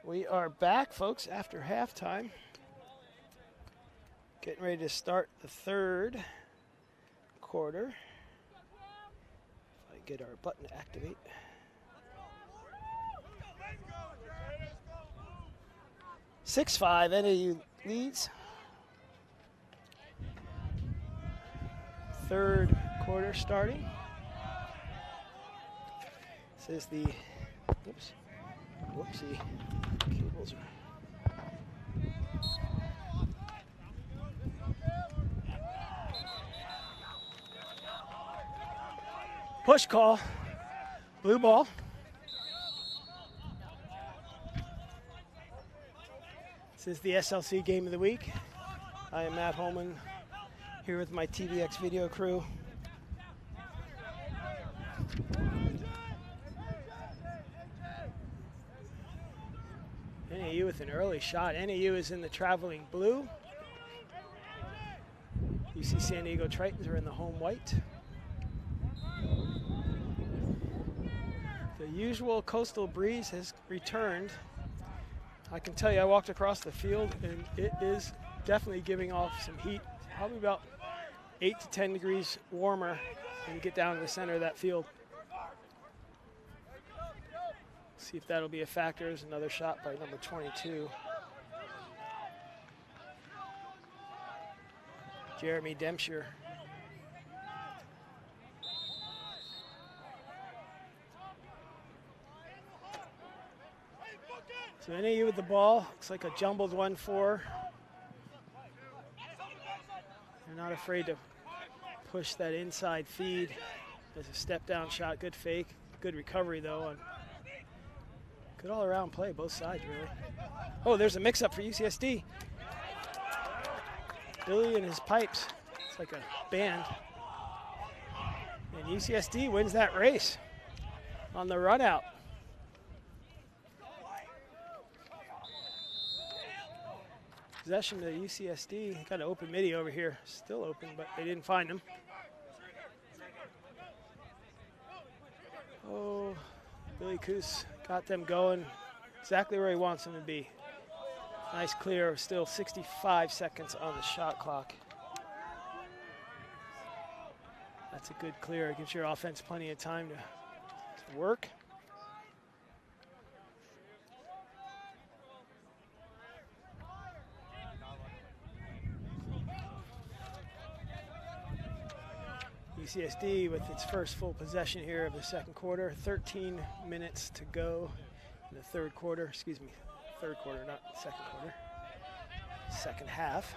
We are back, folks, after halftime. Getting ready to start the third quarter. If I get our button to activate. (6-5) NAU leads. Third quarter starting. This is the, oops, whoopsie, cables are. Push call, blue ball. This is the SLC game of the week. I am Matt Holman, here with my TVX video crew. NAU with an early shot. NAU is in the traveling blue. UC San Diego Tritons are in the home white. The usual coastal breeze has returned. I can tell you, I walked across the field and it is definitely giving off some heat. Probably about 8 to 10 degrees warmer when you get down to the center of that field. See if that'll be a factor. There's another shot by number 22. Jeremy Dempscher. So NAU with the ball. Looks like a jumbled 1-4. They're not afraid to push that inside feed. There's a step down shot, good fake. Good recovery though. And good all around play, both sides really. Oh, there's a mix up for UCSD. Billy and his pipes. It's like a band. And UCSD wins that race on the run out. Possession to UCSD. Got an open midi over here. Still open, but they didn't find him. Oh, Billy Coos got them going exactly where he wants them to be. Nice clear. Still 65 seconds on the shot clock. That's a good clear. It gives your offense plenty of time to work. UCSD with its first full possession here of the second quarter. 13 minutes to go in the third quarter. Excuse me, third quarter, not second quarter. Second half.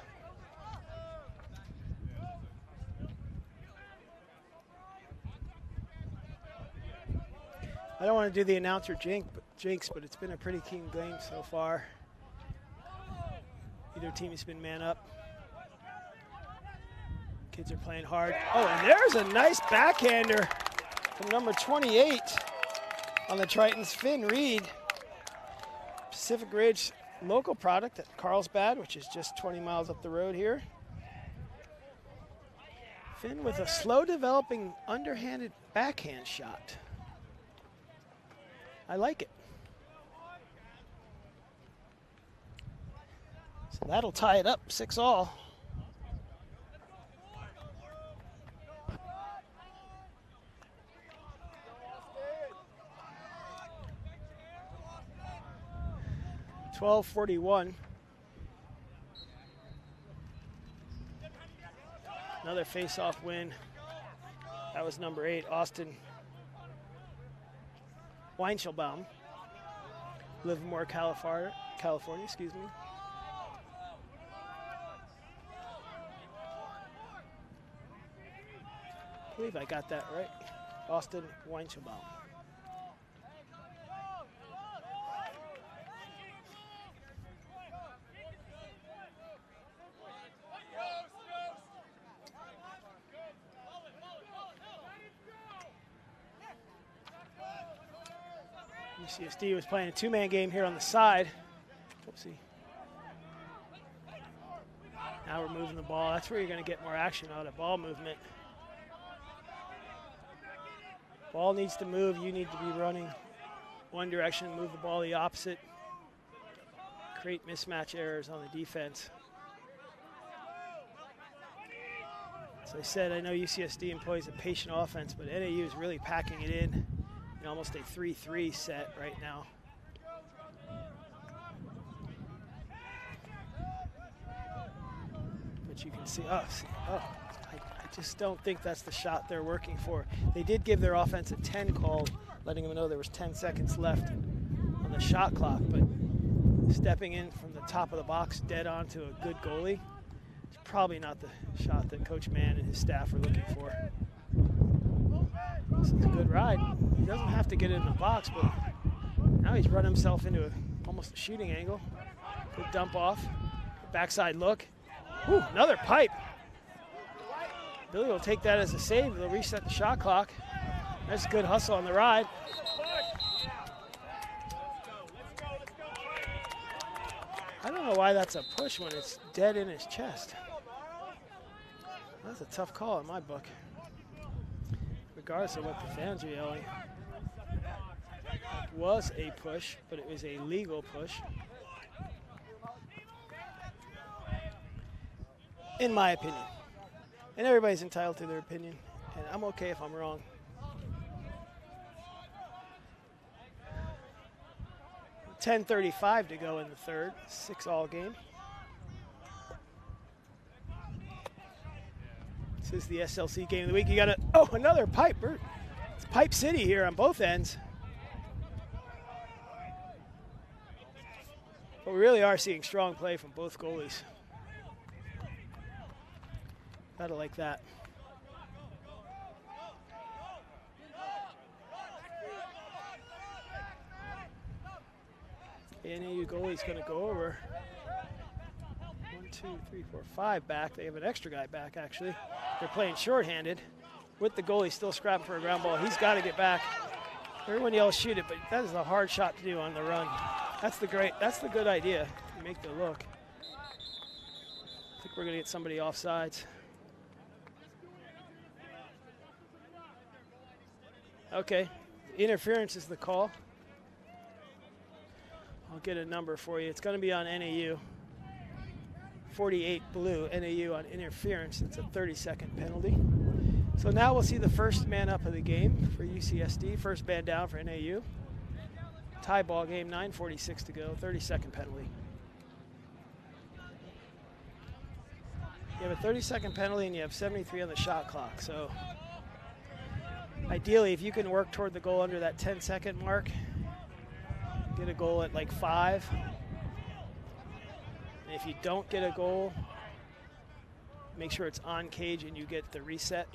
I don't want to do the announcer jinx, but it's been a pretty keen game so far. Either team has been man up. Kids are playing hard. Oh, and there's a nice backhander from number 28 on the Tritons, Finn Reed. Pacific Ridge local product at Carlsbad, which is just 20 miles up the road here. Finn with a slow developing underhanded backhand shot. I like it. So that'll tie it up, 6-all. .12:41. Another face-off win. That was number 8, Austin Weinschelbaum, Livermore, California, excuse me. I believe I got that right. Austin Weinschelbaum. UCSD was playing a two-man game here on the side. Whoopsie. Now we're moving the ball. That's where you're going to get more action out of ball movement. Ball needs to move. You need to be running one direction, move the ball the opposite. create mismatch errors on the defense. As I said, I know UCSD employs a patient offense, but NAU is really packing it in almost a 3-3 set right now. But you can see, I just don't think that's the shot they're working for. They did give their offense a 10 call, letting them know there was 10 seconds left on the shot clock, but stepping in from the top of the box dead on to a good goalie, it's probably not the shot that Coach Mann and his staff are looking for. This is a good ride. He doesn't have to get it in the box, but now he's run himself into almost a shooting angle. Good dump off, backside look. Ooh, another pipe. Billy will take that as a save. They'll reset the shot clock. That's a good hustle on the ride. I don't know why that's a push when it's dead in his chest. That's a tough call in my book, regardless of what the fans are yelling. It was a push, but it was a legal push, in my opinion. And everybody's entitled to their opinion, and I'm okay if I'm wrong. .10:35 to go in the third, 6-all game. This is the SLC game of the week. You got another pipe. It's Pipe City here on both ends. But we really are seeing strong play from both goalies. Gotta like that. The NAU goalie's going to go over. 1, 2, 3, 4, 5 back. They have an extra guy back, actually. They're playing shorthanded with the goalie still scrapping for a ground ball. He's got to get back. Everyone yells shoot it, but that is a hard shot to do on the run. That's the good idea. You make the look. I think we're going to get somebody offsides. Okay, interference is the call. I'll get a number for you. It's going to be on NAU. 48 blue, NAU on interference. It's a 30-second penalty. So now we'll see the first man up of the game for UCSD. First man down for NAU. Tie ball game, 9:46 to go, 30-second penalty. You have a 30-second penalty and you have 73 on the shot clock. So ideally, if you can work toward the goal under that 10-second mark, get a goal at like 5. And if you don't get a goal, make sure it's on cage and you get the reset.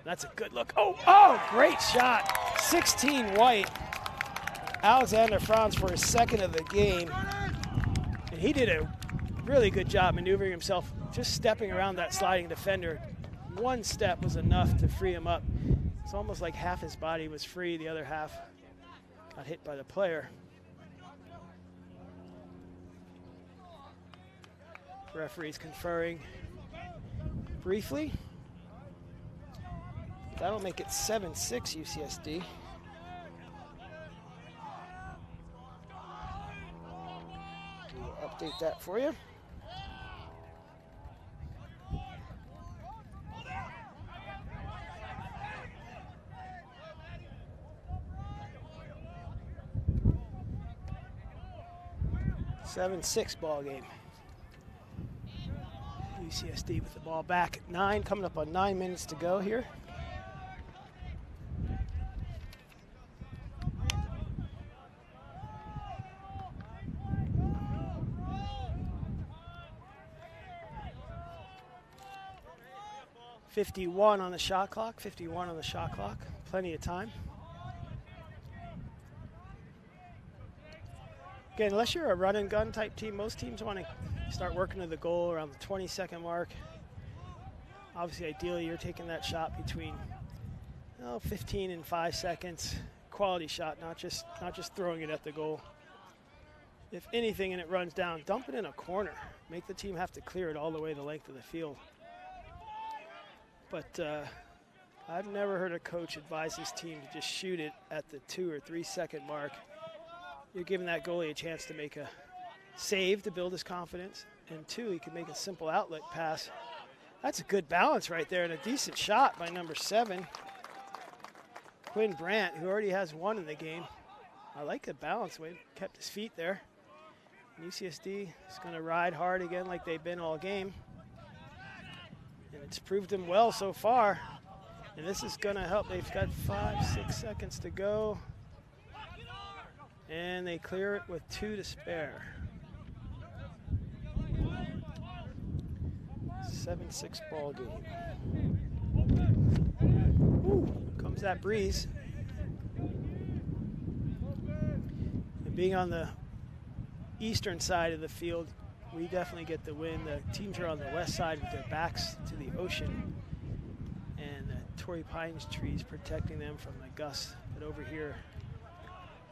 That's a good look. Oh, great shot. 16 white. Alexander Franz for his second of the game. And he did a really good job maneuvering himself, just stepping around that sliding defender. One step was enough to free him up. It's almost like half his body was free, the other half got hit by the player. Referee's conferring briefly. That'll make it 7-6 UCSD. We'll update that for you. .6 ball game. UCSD with the ball back at 9, coming up on 9 minutes to go here. .51 on the shot clock, 51 on the shot clock, plenty of time. Again, unless you're a run and gun type team, most teams want to start working to the goal around the 20-second mark. Obviously, ideally, you're taking that shot between 15 and 5 seconds. Quality shot, not just throwing it at the goal. If anything and it runs down, dump it in a corner. Make the team have to clear it all the way the length of the field. But I've never heard a coach advise his team to just shoot it at the 2 or 3 second mark. you're giving that goalie a chance to make a save to build his confidence, and 2, he can make a simple outlet pass. That's a good balance right there and a decent shot by number 7, Quinn Brandt, who already has 1 in the game. I like the balance. Wade kept his feet there. UCSD is going to ride hard again like they've been all game. And it's proved them well so far. And this is going to help. They've got 5-6 seconds to go. And they clear it with 2 to spare. 7-6 ball game. Ooh, comes that breeze. And being on the eastern side of the field, we definitely get the win. The teams are on the west side with their backs to the ocean, and the Torrey Pines trees protecting them from the gusts. But over here,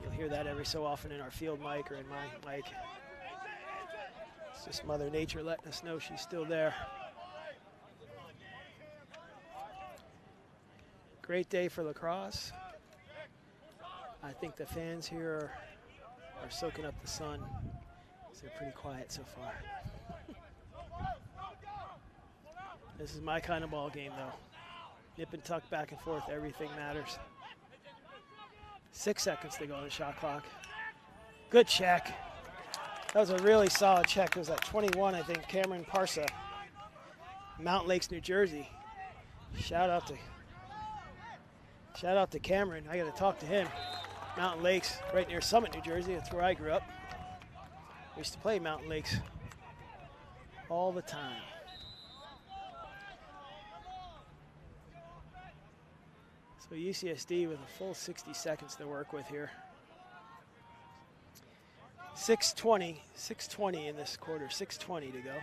you'll hear that every so often in our field mic or in my mic. It's just Mother Nature letting us know she's still there. Great day for lacrosse. I think the fans here are soaking up the sun. They're pretty quiet so far. This is my kind of ball game, though. Nip and tuck, back and forth, everything matters. 6 seconds to go on the shot clock. Good check. That was a really solid check. It was at 21, I think, Cameron Parsa, Mountain Lakes, New Jersey. Shout out to Cameron. I got to talk to him. Mountain Lakes, right near Summit, New Jersey. That's where I grew up. I used to play Mountain Lakes all the time. So UCSD with a full 60 seconds to work with here. 6:20 in this quarter, 6:20 to go.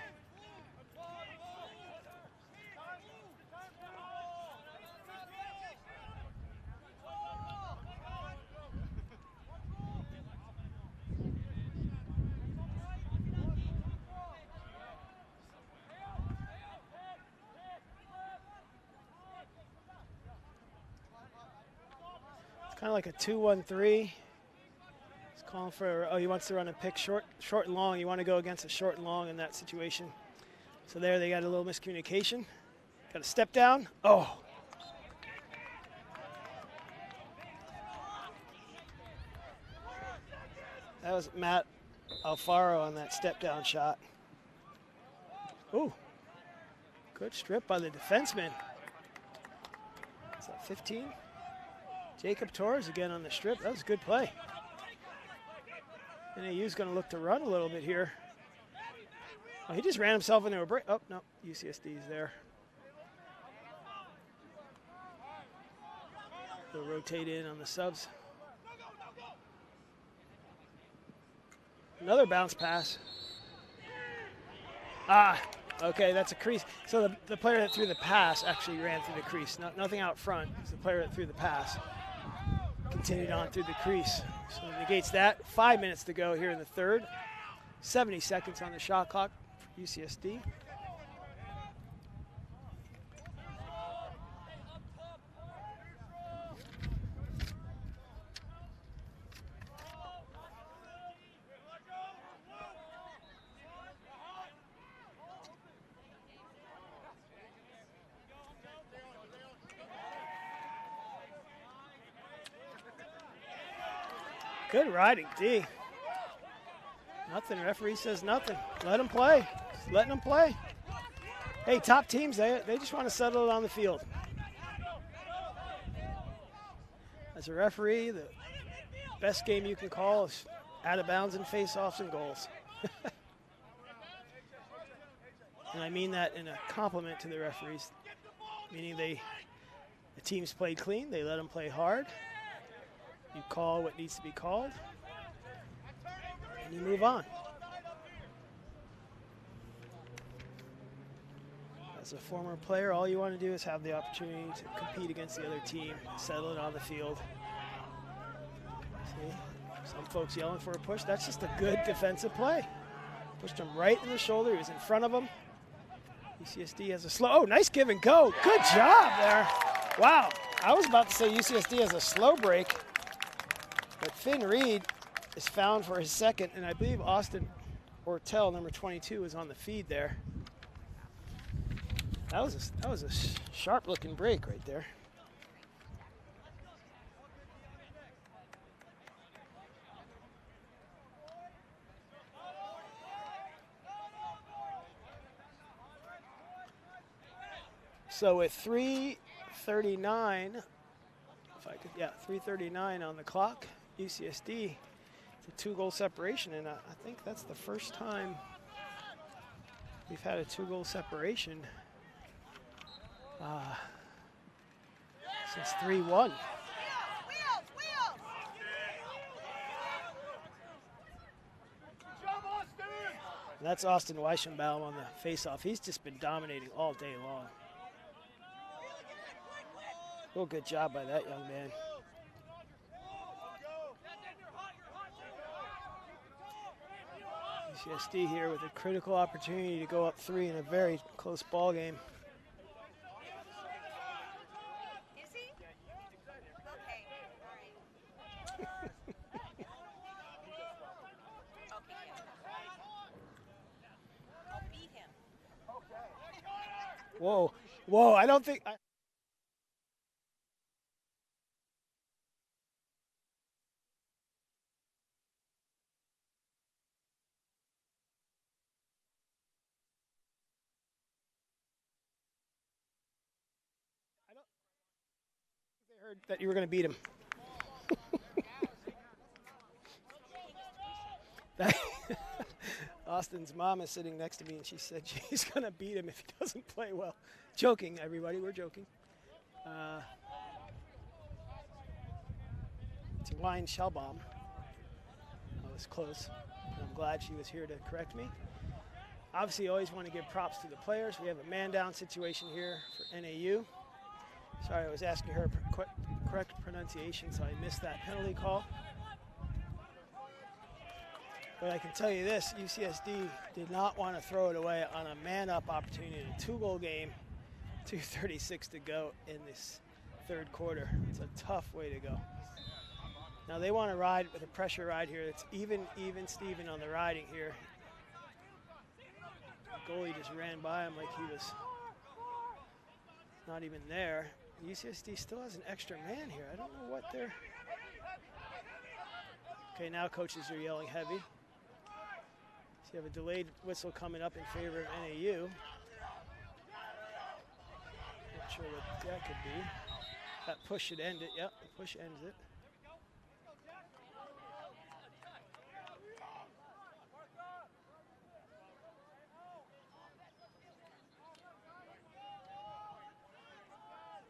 Kind of like a 2-1-3. He's calling for, he wants to run a pick short and long. You want to go against a short and long in that situation. So there they got a little miscommunication. Got a step down. Oh. That was Matt Alfaro on that step down shot. Ooh. Good strip by the defenseman. Is that 15? Jacob Torres again on the strip. That was a good play. NAU's going to look to run a little bit here. Oh, he just ran himself into a break. Oh, no, UCSD's there. They'll rotate in on the subs. Another bounce pass. Okay, that's a crease. So the player that threw the pass actually ran through the crease. Nothing out front. It's the player that threw the pass continued on through the crease. So it negates that. 5 minutes to go here in the third. 70 seconds on the shot clock for UCSD. Good riding, D. Nothing, referee says nothing. Let them play. Just letting them play. Hey, top teams, they just want to settle it on the field. As a referee, the best game you can call is out of bounds and face-offs and goals. And I mean that in a compliment to the referees, meaning the teams played clean, they let them play hard. You call what needs to be called, and you move on. As a former player, all you want to do is have the opportunity to compete against the other team, settle it on the field. See, some folks yelling for a push. That's just a good defensive play. Pushed him right in the shoulder. He was in front of him. UCSD has a slow, nice give and go. Good job there. Wow, I was about to say UCSD has a slow break. But Finn Reed is found for his second, and I believe Austin Ortel, number 22, is on the feed there. That was a sharp-looking break right there. So with 3:39, if I could, yeah, 3:39 on the clock, UCSD, it's a 2-goal separation, and I think that's the first time we've had a 2-goal separation since 3-1. And that's Austin Weichenbaum on the faceoff. He's just been dominating all day long. Real good job by that young man. UCSD here with a critical opportunity to go up 3 in a very close ball game. Is he? Okay, all right. Okay. I'll beat him. Whoa, whoa, I don't think... They heard that you were going to beat him. Austin's mom is sitting next to me, and she said she's going to beat him if he doesn't play well. Joking, everybody, we're joking. It's Wine Shellbaum. I was close, and I'm glad she was here to correct me. Obviously, you always want to give props to the players. We have a man-down situation here for NAU. Sorry, I was asking her correct pronunciation, so I missed that penalty call. But I can tell you this, UCSD did not want to throw it away on a man-up opportunity in a 2-goal game, 2:36 to go in this third quarter. It's a tough way to go. Now they want to ride with a pressure ride here. It's even Steven on the riding here. The goalie just ran by him like he was not even there. UCSD still has an extra man here. I don't know what they're... Okay, now coaches are yelling heavy. So you have a delayed whistle coming up in favor of NAU. Not sure what that could be. That push should end it. Yep, the push ends it.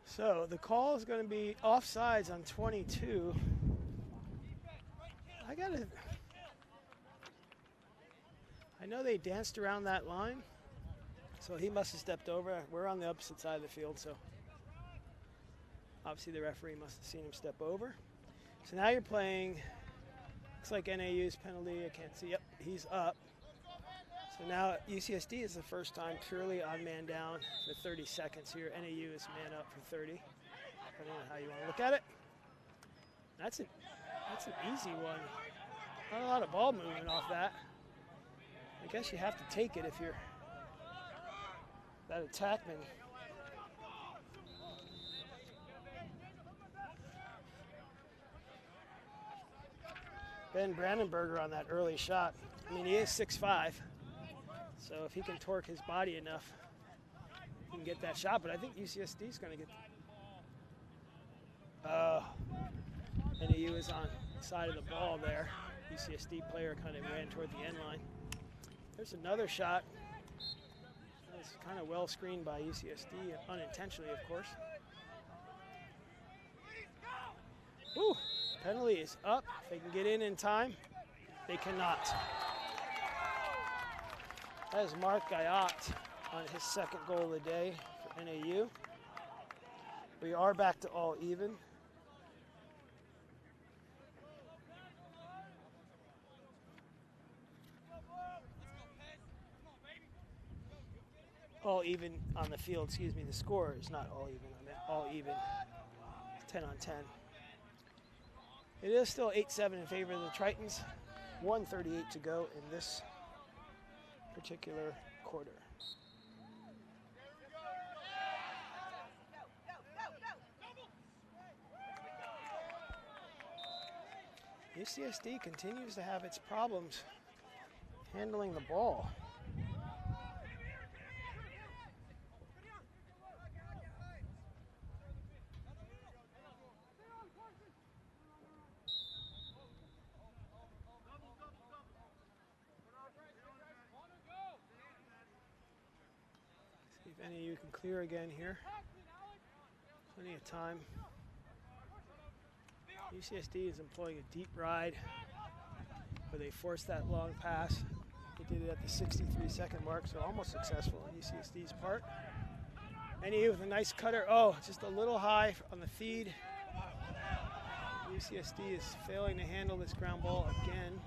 So the call is going to be offsides on 22. I know they danced around that line, so he must have stepped over. We're on the opposite side of the field, so obviously the referee must have seen him step over. So now you're playing, looks like NAU's penalty, I can't see, yep, he's up. So now UCSD is the first time purely on man down for 30 seconds here. NAU is man up for 30, depending on how you want to look at it. That's an easy one. Not a lot of ball movement off that. I guess you have to take it if you're that attackman. Ben Brandenburger on that early shot. I mean, he is 6'5", so if he can torque his body enough, he can get that shot. But I think UCSD is going to get... NAU is on the side of the ball there. UCSD player kind of ran toward the end line. There's another shot. That's kind of well screened by UCSD, unintentionally, of course. Woo! Penalty is up. If they can get in time, they cannot. That is Mark Guyot on his second goal of the day for NAU. We are back to all even. All even on the field, excuse me, the score is not all even. I meant all even, 10 on 10. It is still 8-7 in favor of the Tritons. 1:38 to go in this particular quarter. UCSD continues to have its problems handling the ball. See if any of you can clear again here. Plenty of time. UCSD is employing a deep ride where they forced that long pass. They did it at the 63-second mark, so almost successful on UCSD's part. NAU with a nice cutter. Oh, just a little high on the feed. UCSD is failing to handle this ground ball again.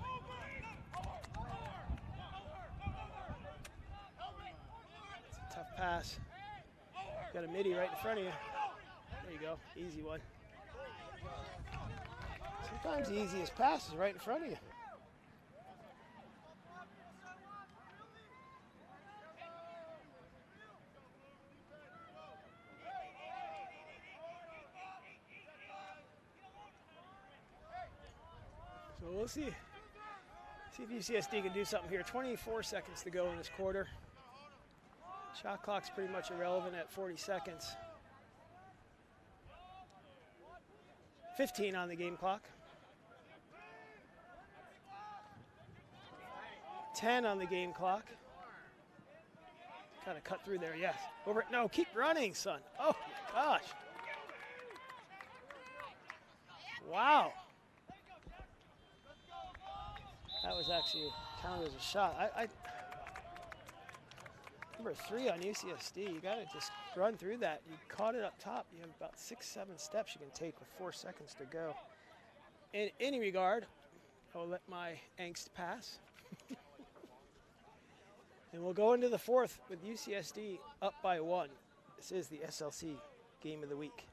It's a tough pass. Got a midi right in front of you. There you go, easy one. Sometimes the easiest pass is right in front of you. So we'll see if UCSD can do something here. 24 seconds to go in this quarter. Shot clock's pretty much irrelevant at 40 seconds. 15 on the game clock. 10 on the game clock. Kind of cut through there, yes. Over, no, keep running, son. Oh my gosh. Wow. That was actually counted as a shot. Number 3 on UCSD, you gotta just run through that. You caught it up top. You have about 6-7 steps you can take with 4 seconds to go. In any regard, I'll let my angst pass. And we'll go into the 4th with UCSD up by 1. This is the SLC game of the week.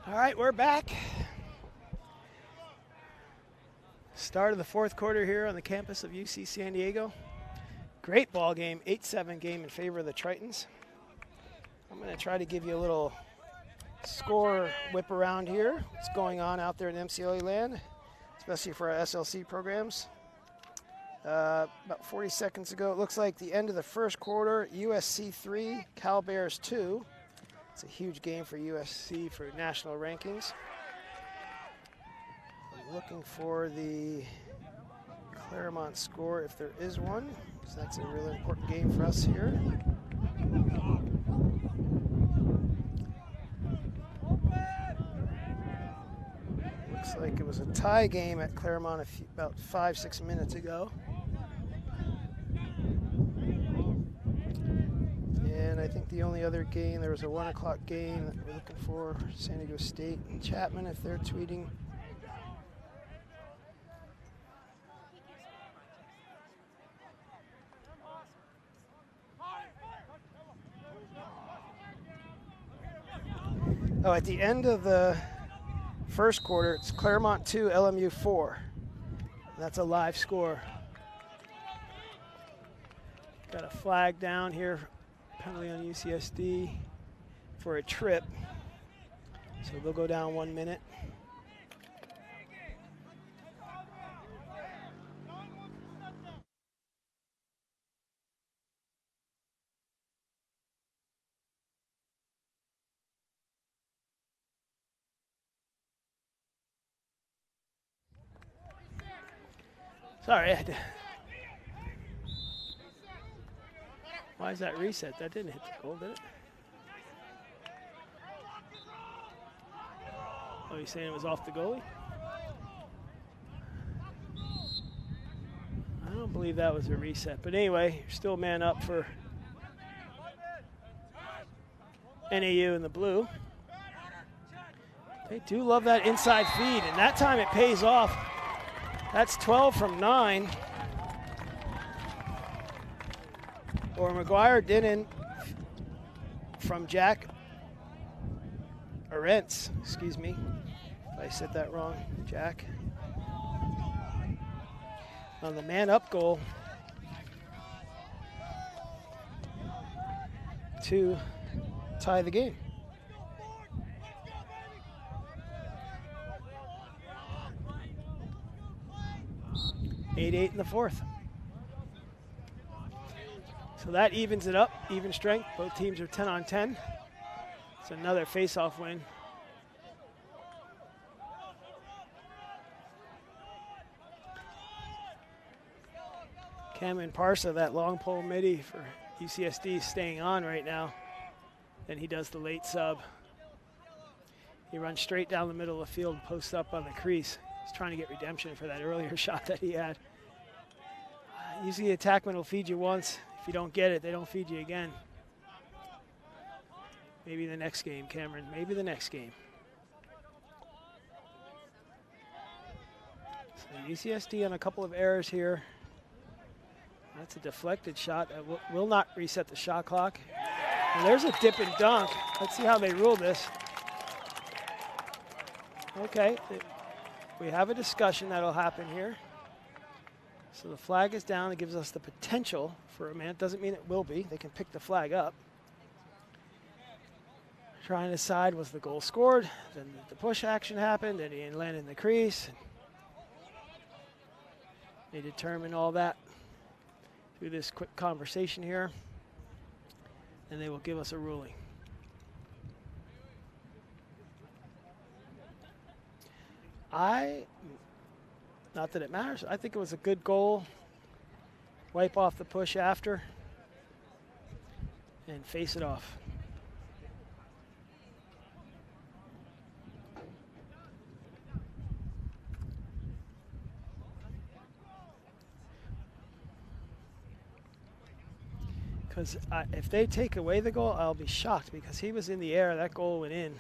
All right, we're back. Start of the 4th quarter here on the campus of UC San Diego. Great ball game, 8-7 game in favor of the Tritons. I'm going to try to give you a little score whip around here. What's going on out there in MCLA land, especially for our SLC programs. About 40 seconds ago, it looks like the end of the 1st quarter, USC 3, Cal Bears 2. It's a huge game for USC for national rankings. I'm looking for the Claremont score if there is one, because that's a really important game for us here. Looks like it was a tie game at Claremont about 5-6 minutes ago. And I think the only other game, there was a 1 o'clock game that we're looking for, San Diego State and Chapman, if they're tweeting. Oh, at the end of the first quarter, it's Claremont 2, LMU 4. That's a live score. Got a flag down here, penalty on UCSD for a trip. So they'll go down 1 minute. Sorry, I had to. Why is that reset? That didn't hit the goal, did it? Oh, you're saying it was off the goalie? I don't believe that was a reset. But anyway, you're still man up for NAU in the blue. They do love that inside feed, and that time it pays off. That's 12 from 9. Or McGuire didn't from Jack Arentz, excuse me, if I said that wrong, Jack. On the man-up goal to tie the game. 8-8 in the fourth. So that evens it up, even strength. Both teams are 10 on 10. It's another face-off win. Cameron Parsa, that long pole midi for UCSD, is staying on right now. Then he does the late sub. He runs straight down the middle of the field, posts up on the crease. He's trying to get redemption for that earlier shot that he had. Usually the attackman will feed you once. If you don't get it, they don't feed you again. Maybe the next game, Cameron. Maybe the next game. So UCSD on a couple of errors here. That's a deflected shot. That will not reset the shot clock. And there's a dip and dunk. Let's see how they rule this. Okay, we have a discussion that'll happen here. So the flag is down. It gives us the potential for a man. It doesn't mean it will be. They can pick the flag up. Trying to decide, was the goal scored? Then the push action happened, and he landed in the crease. They determine all that through this quick conversation here, and they will give us a ruling. Not that it matters. I think it was a good goal. Wipe off the push after and face it off. Because if they take away the goal, I'll be shocked, because he was in the air, that goal went in.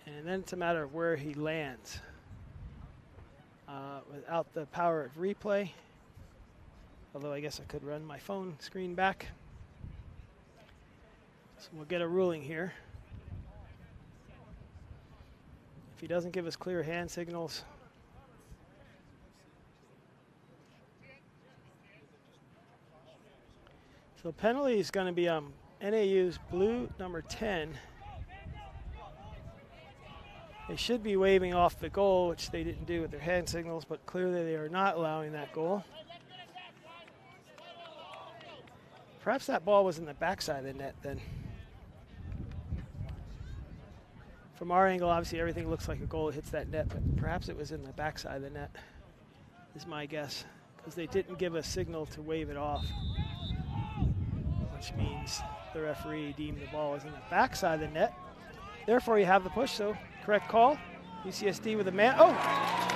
And then it's a matter of where he lands. Without the power of replay, although I guess I could run my phone screen back. So we'll get a ruling here. If he doesn't give us clear hand signals, so penalty is going to be NAU's blue number 10. They should be waving off the goal, which they didn't do with their hand signals, but clearly they are not allowing that goal. Perhaps that ball was in the backside of the net then. From our angle, obviously everything looks like a goal hits that net, but perhaps it was in the backside of the net, is my guess, because they didn't give a signal to wave it off, which means the referee deemed the ball was in the backside of the net. Therefore, you have the push, so correct call. UCSD with a man. Oh,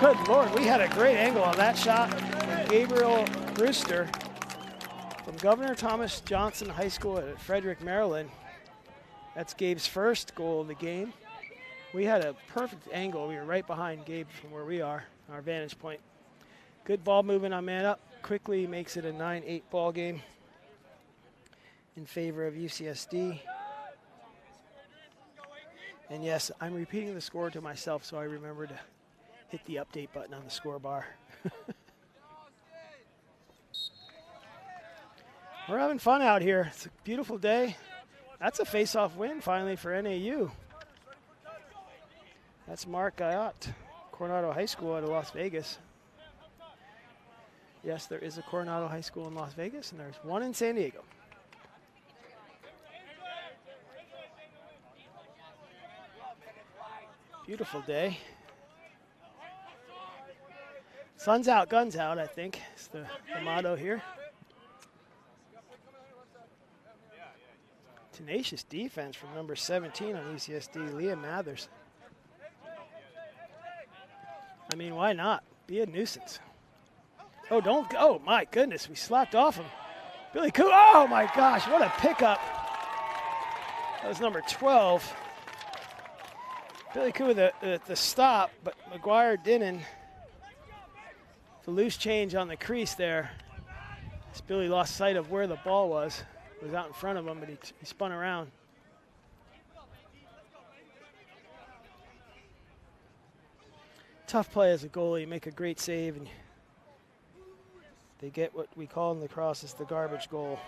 good Lord, we had a great angle on that shot. And Gabriel Brewster From Governor Thomas Johnson High School at Frederick, Maryland. That's Gabe's first goal of the game. We had a perfect angle. We were right behind Gabe from where we are, our vantage point. Good ball movement on man up. Quickly makes it a 9-8 ball game in favor of UCSD. And yes, I'm repeating the score to myself so I remember to hit the update button on the score bar. We're having fun out here. It's a beautiful day. That's a face-off win finally for NAU. That's Mark Guyot, Coronado High School out of Las Vegas. Yes, there is a Coronado High School in Las Vegas, and there's one in San Diego. Beautiful day. Sun's out, guns out, I think. It's the motto here. Tenacious defense from number 17 on UCSD, Liam Mathers. I mean, why not? Be a nuisance. Oh, don't go. Oh, my goodness. We slapped off him. Billy Koo. Oh, my gosh. What a pickup. That was number 12. Billy Koo with the stop, but McGuire didn't. The loose change on the crease there. As Billy lost sight of where the ball was. It was out in front of him, but he spun around. Tough play as a goalie. You make a great save, and they get what we call in lacrosse as the garbage goal.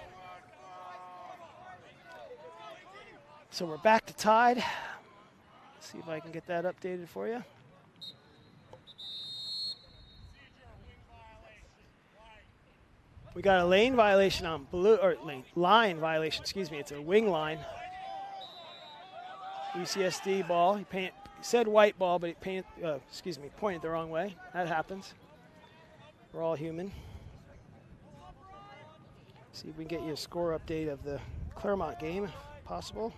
So we're back to tied. Let's see if I can get that updated for you. We got a lane violation on blue, or line violation, excuse me. It's a wing line. UCSD ball. He said white ball, but he pointed the wrong way. That happens. We're all human. See if we can get you a score update of the Claremont game, if possible.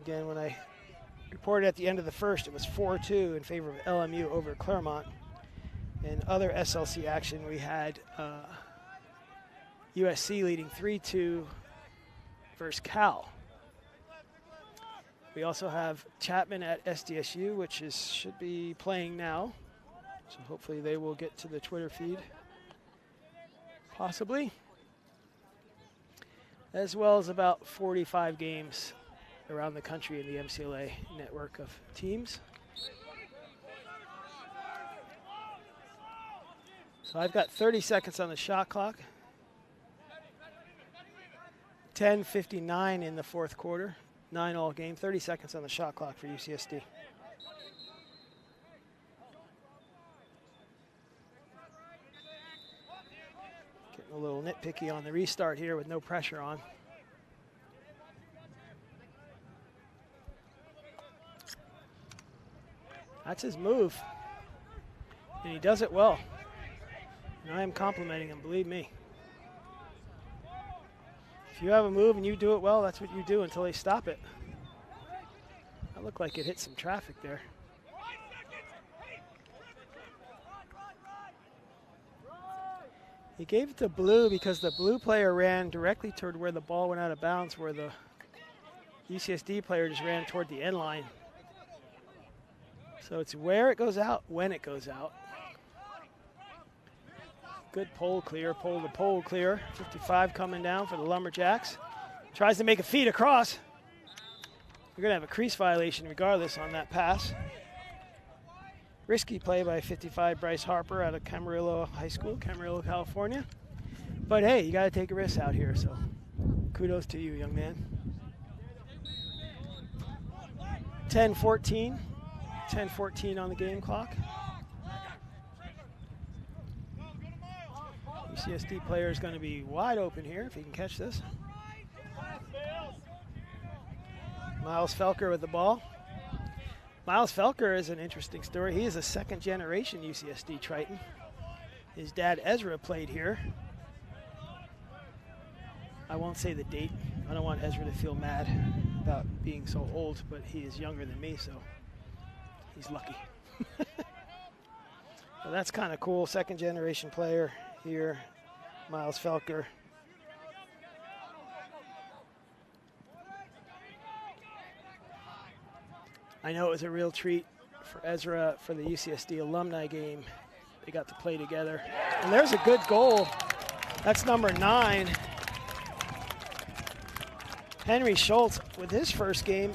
Again, when I reported at the end of the first, it was 4-2 in favor of LMU over Claremont. In other SLC action, we had USC leading 3-2 versus Cal. We also have Chapman at SDSU, which should be playing now. So hopefully they will get to the Twitter feed, possibly. As well as about 45 games around the country in the MCLA network of teams. So I've got 30 seconds on the shot clock. 10:59 in the fourth quarter. 9-all game. 30 seconds on the shot clock for UCSD. Getting a little nitpicky on the restart here with no pressure on. That's his move. And he does it well. And I am complimenting him, believe me. If you have a move and you do it well, that's what you do until they stop it. That looked like it hit some traffic there. He gave it to blue because the blue player ran directly toward where the ball went out of bounds, where the UCSD player just ran toward the end line. So it's where it goes out, when it goes out. Good pole clear, pole to pole clear. 55 coming down for the Lumberjacks. Tries to make a feed across. We're going to have a crease violation regardless on that pass. Risky play by 55 Bryce Harper out of Camarillo High School, Camarillo, California. But hey, you got to take a risk out here, so kudos to you, young man. 10-14. 10-14 on the game clock. UCSD player is going to be wide open here if he can catch this. Miles Felker with the ball. Miles Felker is an interesting story. He is a second-generation UCSD Triton. His dad, Ezra, played here. I won't say the date. I don't want Ezra to feel mad about being so old, but he is younger than me, so he's lucky. So that's kind of cool. Second-generation player here, Miles Felker. I know it was a real treat for Ezra for the UCSD alumni game. They got to play together. And there's a good goal. That's number 9. Henry Schultz with his first game.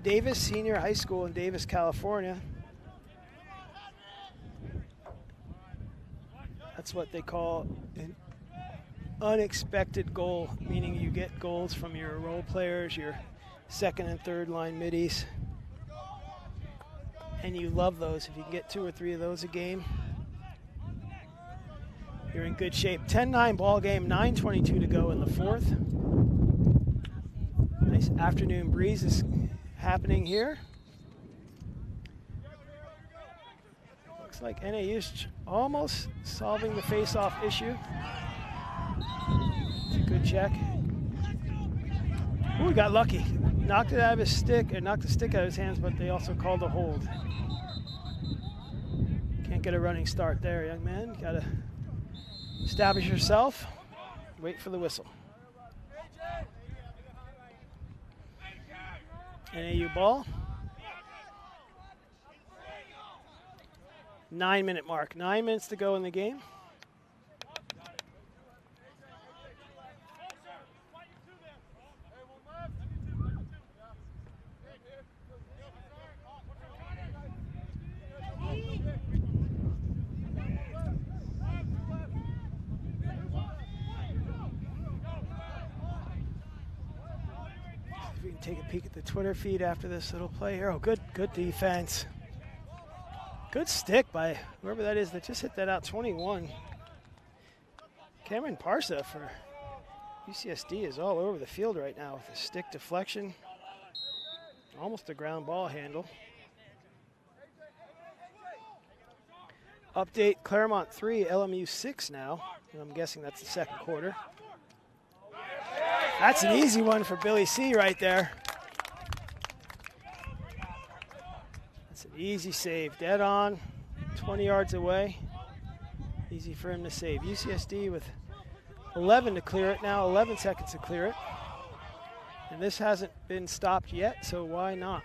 Davis Senior High School in Davis, California. That's what they call an unexpected goal, meaning you get goals from your role players, your second and third line middies. And you love those. If you can get 2 or 3 of those a game, you're in good shape. 10-9 ball game, 9:22 to go in the 4th. Nice afternoon breeze is happening here. Looks like NAU's almost solving the face-off issue. It's a good check. Ooh, he got lucky. Knocked it out of his stick, and knocked the stick out of his hands, but they also called a hold. Can't get a running start there, young man. Gotta establish yourself. Wait for the whistle. NAU ball. 9-minute mark. 9 minutes to go in the game. We can take a peek at the Twitter feed after this little play here. Oh, good defense. Good stick by whoever that is that just hit that out, 21. Cameron Parsa for UCSD is all over the field right now with a stick deflection. Almost a ground ball handle. Update, Claremont 3, LMU 6 now. And I'm guessing that's the second quarter. That's an easy one for Billy C right there. That's an easy save. Dead on, 20 yards away. Easy for him to save. UCSD with 11 to clear it now, 11 seconds to clear it. And this hasn't been stopped yet, so why not?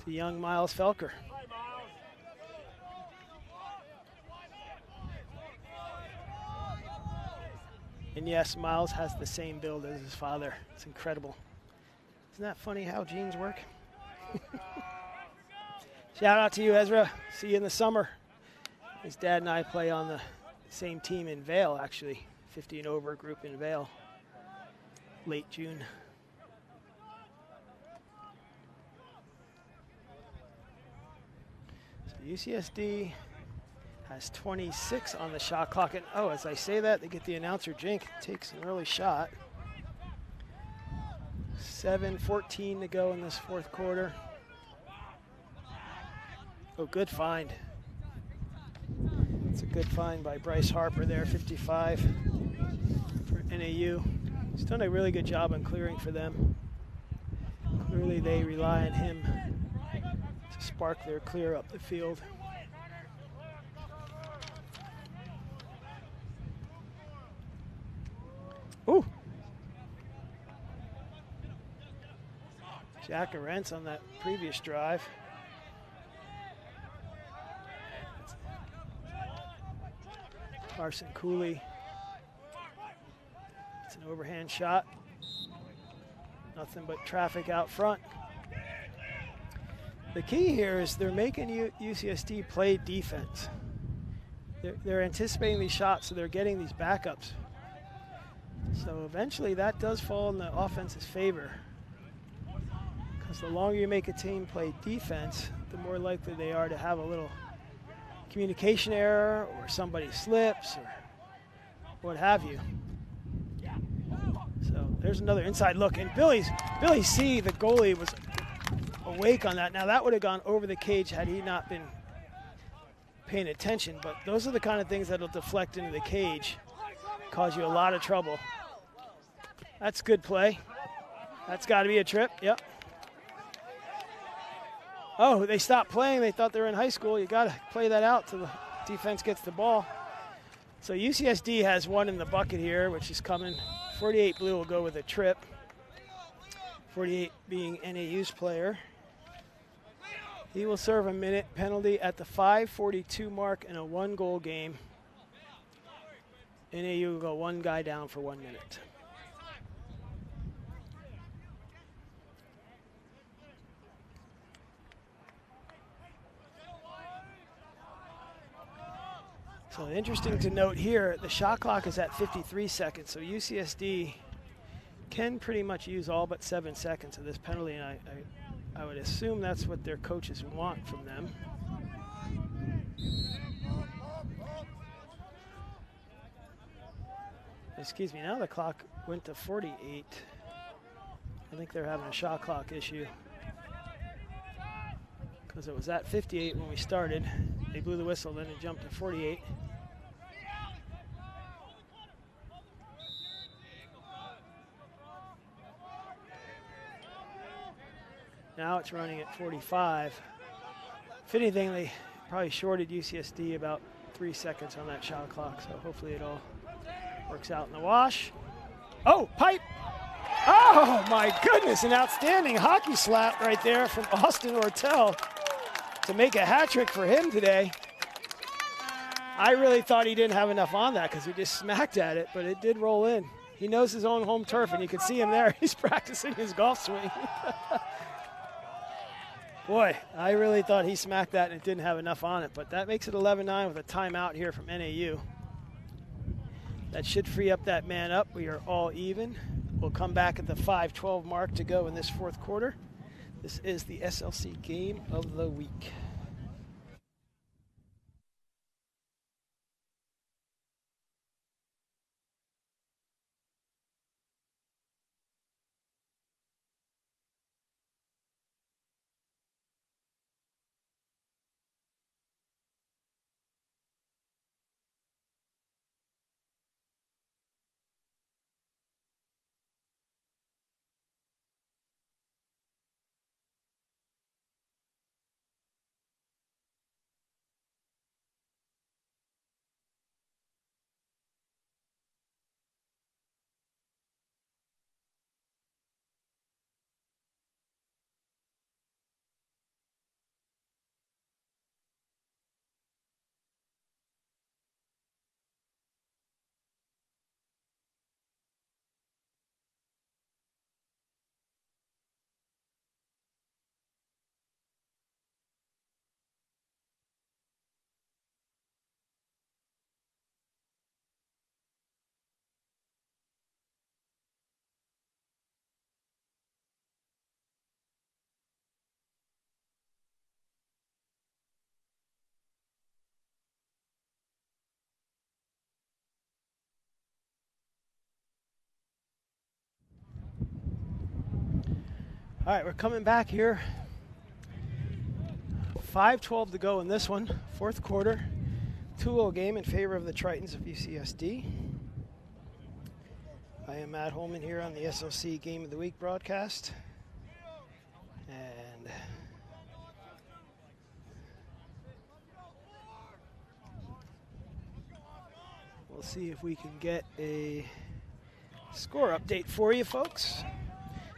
To young Miles Felker. And yes, Miles has the same build as his father. It's incredible. Isn't that funny how genes work? Shout out to you, Ezra. See you in the summer. His dad and I play on the same team in Vail, actually. 50 and over group in Vail. Late June. So UCSD has 26 on the shot clock. And oh, as I say that, they get the announcer Jink takes an early shot. 7:14 to go in this fourth quarter. Oh, good find. It's a good find by Bryce Harper there, 55 for NAU. He's done a really good job on clearing for them. Clearly they rely on him to spark their clear up the field. Ooh. Jack Arentz on that previous drive. Carson Cooley. It's an overhand shot. Nothing but traffic out front. The key here is they're making UCSD play defense. They're anticipating these shots, so they're getting these backups. So eventually that does fall in the offense's favor. Because the longer you make a team play defense, the more likely they are to have a little communication error or somebody slips or what have you. So there's another inside look. And Billy C, the goalie, was awake on that. Now that would have gone over the cage had he not been paying attention. But those are the kind of things that'll deflect into the cage, cause you a lot of trouble. That's good play. That's got to be a trip. Yep. Oh, they stopped playing. They thought they were in high school. You got to play that out till the defense gets the ball. So UCSD has one in the bucket here, which is coming. 48 blue will go with a trip. 48 being NAU's player. He will serve a minute penalty at the 5:42 mark in a 1-goal game. NAU will go one guy down for 1 minute. So interesting to note here, the shot clock is at 53 seconds, so UCSD can pretty much use all but 7 seconds of this penalty, and I would assume that's what their coaches want from them. Excuse me, now the clock went to 48. I think they're having a shot clock issue, because it was at 58 when we started. They blew the whistle, then it jumped to 48. Now it's running at 45. If anything, they probably shorted UCSD about 3 seconds on that shot clock, so hopefully it all works out in the wash. Oh, pipe! Oh my goodness, an outstanding hockey slap right there from Austin Ortel to make a hat trick for him today. I really thought he didn't have enough on that because he just smacked at it, but it did roll in. He knows his own home turf, and you can see him there. He's practicing his golf swing. Boy, I really thought he smacked that and it didn't have enough on it, but that makes it 11-9 with a timeout here from NAU. That should free up that man up. We are all even. We'll come back at the 5:12 mark to go in this fourth quarter. This is the SLC game of the week. All right, we're coming back here. 5:12 to go in this one, fourth quarter. 2-0 game in favor of the Tritons of UCSD. I am Matt Holman here on the SLC Game of the Week broadcast. And we'll see if we can get a score update for you folks.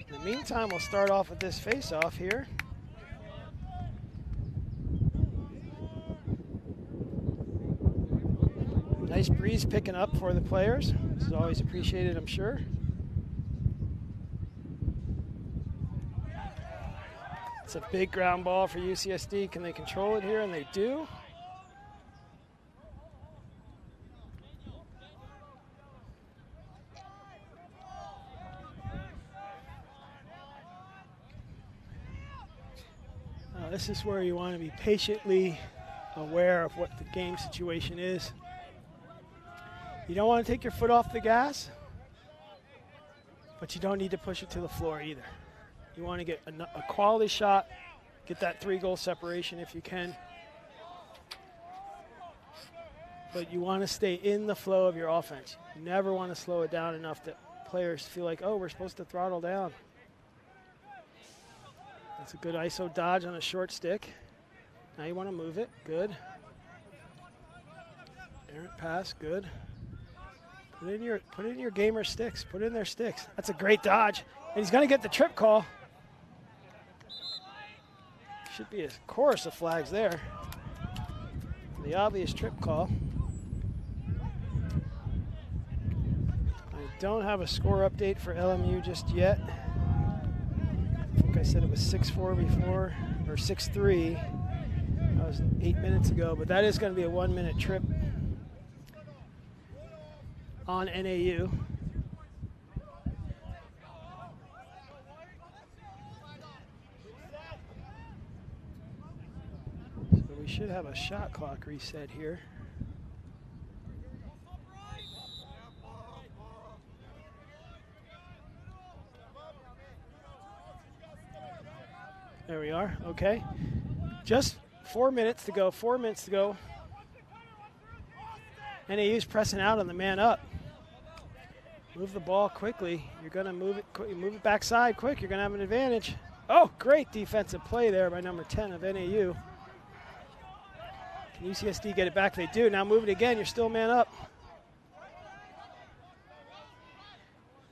In the meantime, we'll start off with this face-off here. Nice breeze picking up for the players. This is always appreciated, I'm sure. It's a big ground ball for UCSD. Can they control it here? And they do. This is where you want to be patiently aware of what the game situation is. You don't want to take your foot off the gas, but you don't need to push it to the floor either. You want to get a quality shot, get that 3-goal separation if you can. But you want to stay in the flow of your offense. You never want to slow it down enough that players feel like, oh, we're supposed to throttle down. That's a good ISO dodge on a short stick. Now you want to move it. Good. Errant pass. Good. Put it in your gamer sticks. Put it in their sticks. That's a great dodge. And he's going to get the trip call. Should be a chorus of flags there. The obvious trip call. I don't have a score update for LMU just yet. I think I said it was 6-4 before, or 6-3. That was 8 minutes ago, but that is going to be a 1 minute trip on NAU. So we should have a shot clock reset here. There we are. Okay. Just 4 minutes to go. 4 minutes to go. NAU's pressing out on the man up. Move the ball quickly. You're going to move it backside quick. You're going to have an advantage. Oh, great defensive play there by number 10 of NAU. Can UCSD get it back? They do. Now move it again. You're still man up.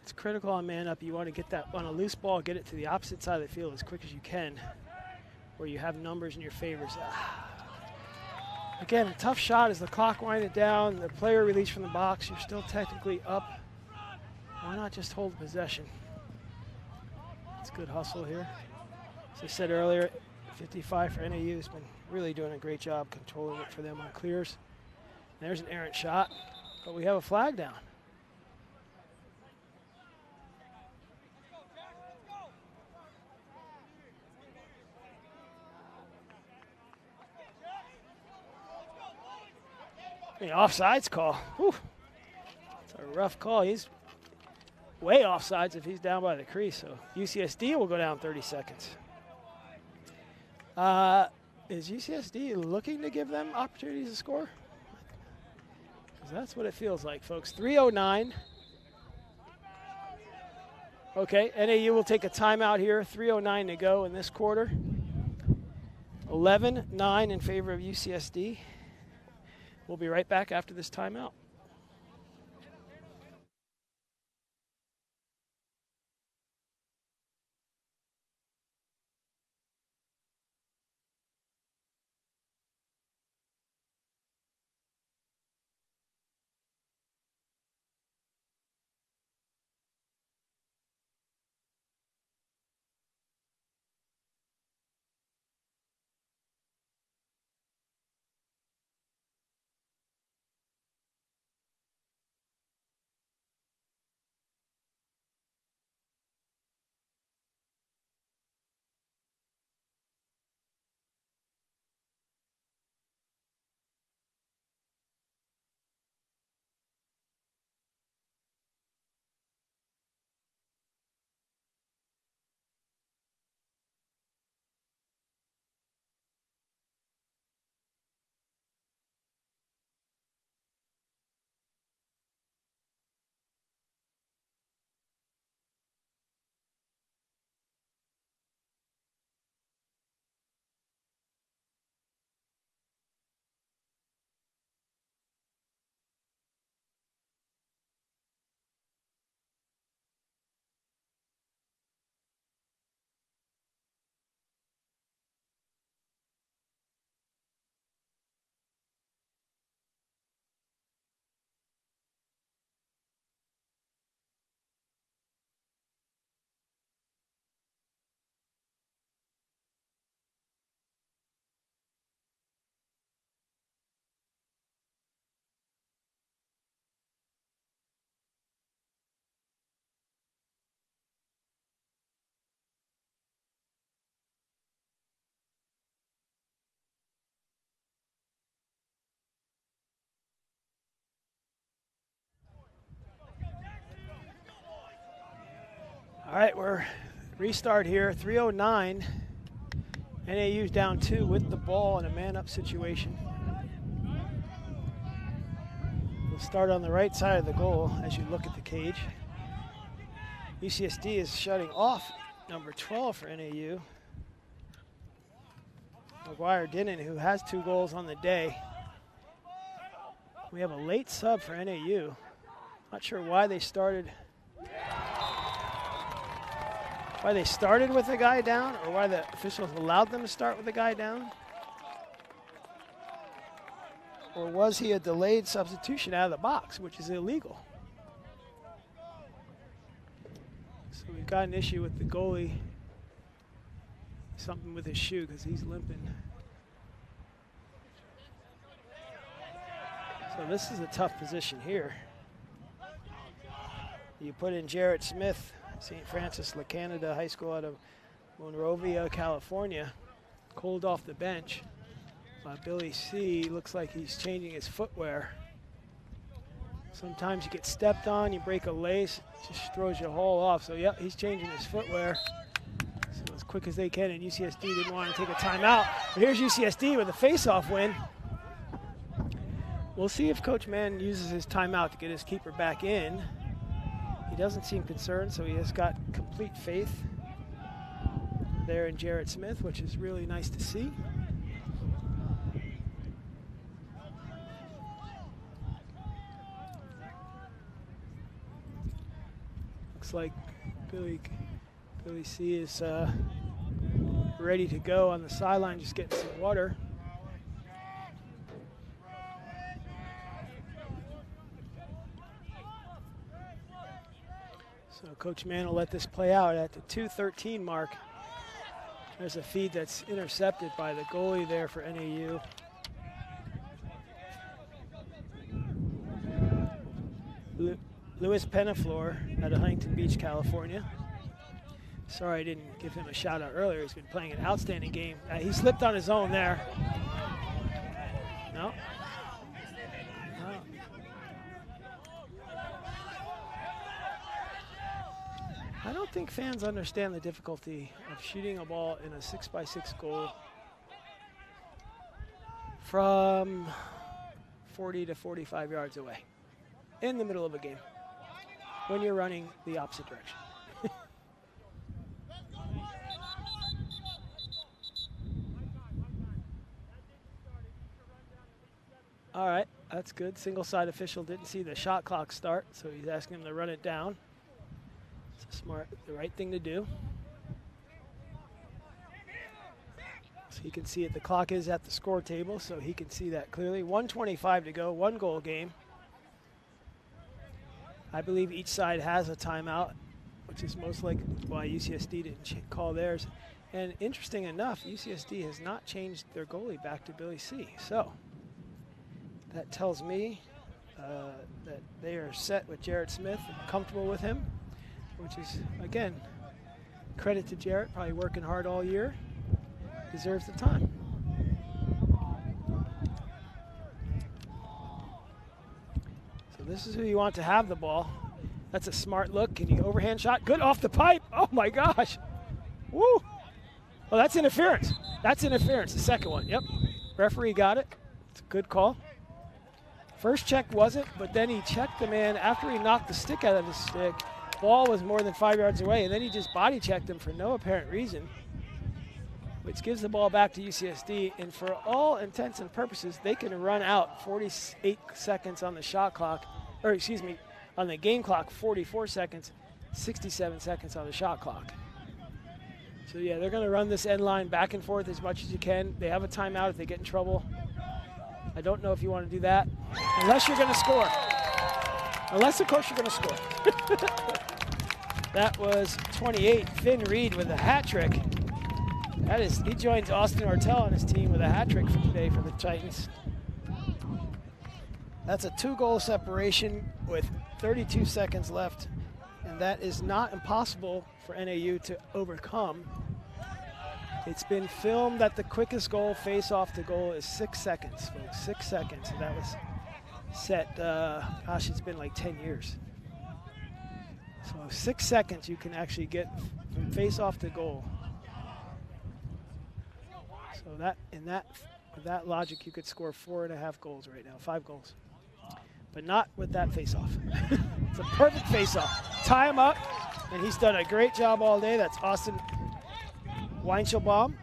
It's critical on man up. You want to get that on a loose ball, get it to the opposite side of the field as quick as you can, where you have numbers in your favor. Again, a tough shot as the clock winded down, the player released from the box. You're still technically up. Why not just hold possession? It's good hustle here. As I said earlier, 55 for NAU has been really doing a great job controlling it for them on clears. There's an errant shot, but we have a flag down. The offsides call. Whew. It's a rough call. He's way offsides if he's down by the crease. So UCSD will go down 30 seconds. Is UCSD looking to give them opportunities to score? Because that's what it feels like, folks. 3:09. Okay, NAU will take a timeout here. 3:09 to go in this quarter. 11-9 in favor of UCSD. We'll be right back after this timeout. All right, we're restart here. 3:09. NAU's down 2 with the ball in a man-up situation. We'll start on the right side of the goal as you look at the cage. UCSD is shutting off number 12 for NAU. McGuire Dinnan, who has 2 goals on the day. We have a late sub for NAU. Not sure why they started with a guy down, or why the officials allowed them to start with a guy down. Or was he a delayed substitution out of the box, which is illegal? So we've got an issue with the goalie. Something with his shoe because he's limping. So this is a tough position here. You put in Jarrett Smith, St. Francis La Canada High School out of Monrovia, California, cold off the bench. Billy C. looks like he's changing his footwear. Sometimes you get stepped on, you break a lace, it just throws your whole off. So yep, he's changing his footwear. So as quick as they can, and UCSD didn't want to take a timeout. But here's UCSD with a face-off win. We'll see if Coach Mann uses his timeout to get his keeper back in. He doesn't seem concerned, so he has got complete faith there in Jarrett Smith, which is really nice to see. Looks like Billy C is ready to go on the sideline, just getting some water. So Coach Mann will let this play out at the 2:13 mark. There's a feed that's intercepted by the goalie there for NAU. Louis Penaflor out of Huntington Beach, California. Sorry I didn't give him a shout out earlier. He's been playing an outstanding game. He slipped on his own there. No. I don't think fans understand the difficulty of shooting a ball in a 6x6 goal from 40 to 45 yards away in the middle of a game when you're running the opposite direction. All right, that's good. Single side official didn't see the shot clock start, so he's asking him to run it down. It's the right thing to do. So he can see it. The clock is at the score table, so he can see that clearly. 1:25 to go, 1-goal game. I believe each side has a timeout, which is most likely why UCSD didn't call theirs. And interesting enough, UCSD has not changed their goalie back to Billy C. So that tells me that they are set with Jarrett Smith and comfortable with him, which is, again, credit to Jarrett, probably working hard all year, deserves the time. So this is who you want to have the ball. That's a smart look. Can you overhand shot? Good off the pipe. Oh my gosh. Woo. Oh, that's interference. That's interference, the second one. Yep. Referee got it. It's a good call. First check wasn't, but then he checked the man after he knocked the stick out of his stick. Ball was more than 5 yards away, and then he just body checked him for no apparent reason, which gives the ball back to UCSD. And for all intents and purposes, they can run out 48 seconds on the shot clock, or excuse me, on the game clock, 44 seconds, 67 seconds on the shot clock. So yeah, they're going to run this end line back and forth as much as you can. They have a timeout if they get in trouble. I don't know if you want to do that, unless you're going to score. Unless, of course, you're going to score. That was 28. Finn Reed with a hat trick. That is, he joins Austin Ortel on his team with a hat trick for today for the Titans. That's a 2-goal separation with 32 seconds left, and that is not impossible for NAU to overcome. It's been filmed that the quickest goal face-off to goal is 6 seconds, folks. 6 seconds. And that was set, gosh, it's been like 10 years. So 6 seconds you can actually get from face-off to goal. So that, with that logic, you could score 4.5 goals right now, 5 goals. But not with that face-off. It's a perfect face-off. Tie him up, and he's done a great job all day. That's Austin Weinschelbaum.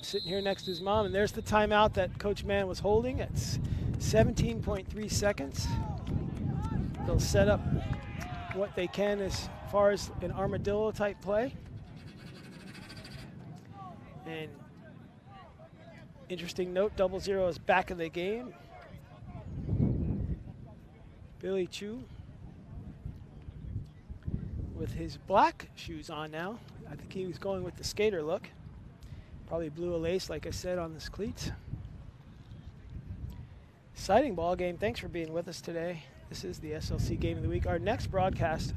sitting here next to his mom, and there's the timeout that Coach Mann was holding. It's 17.3 seconds. They'll set up what they can as far as an armadillo type play. And interesting note, 00 is back in the game. Billy Chu with his black shoes on now. I think he was going with the skater look. Probably blew a lace, like I said, on his cleats. Exciting ball game. Thanks for being with us today. This is the SLC Game of the Week. Our next broadcast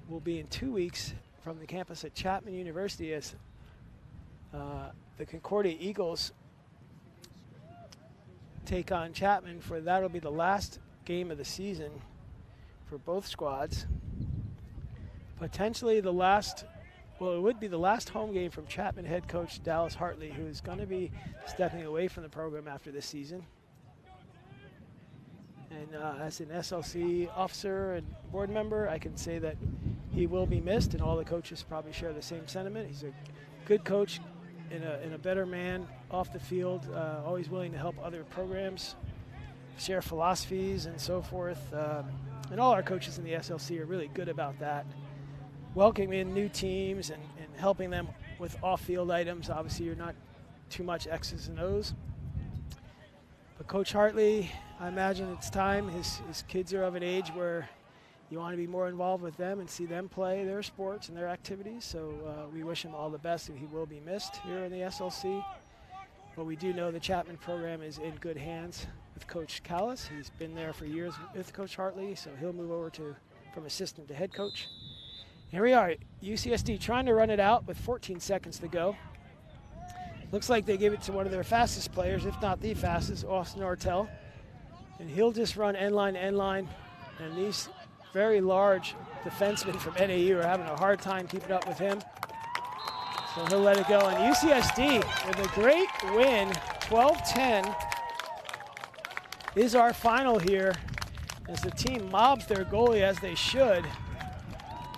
will be in 2 weeks from the campus at Chapman University as the Concordia Eagles take on Chapman. That'll be the last game of the season for both squads. Potentially the last, well, it would be the last home game from Chapman head coach Dallas Hartley, who is going to be stepping away from the program after this season. And as an SLC officer and board member, I can say that he will be missed, and all the coaches probably share the same sentiment. He's a good coach and a better man off the field, always willing to help other programs, share philosophies and so forth. And all our coaches in the SLC are really good about that. Welcoming in new teams and helping them with off-field items. Obviously, you're not too much X's and O's. But Coach Hartley, I imagine it's time. His kids are of an age where you want to be more involved with them and see them play their sports and their activities. So we wish him all the best, and he will be missed here in the SLC. But we do know the Chapman program is in good hands with Coach Callis. He's been there for years with Coach Hartley, so he'll move over from assistant to head coach. Here we are, UCSD trying to run it out with 14 seconds to go. Looks like they give it to one of their fastest players, if not the fastest, Austin Ortel. And he'll just run end line to end line. And these very large defensemen from NAU are having a hard time keeping up with him. So he'll let it go. And UCSD with a great win, 12-10, is our final here as the team mobs their goalie as they should.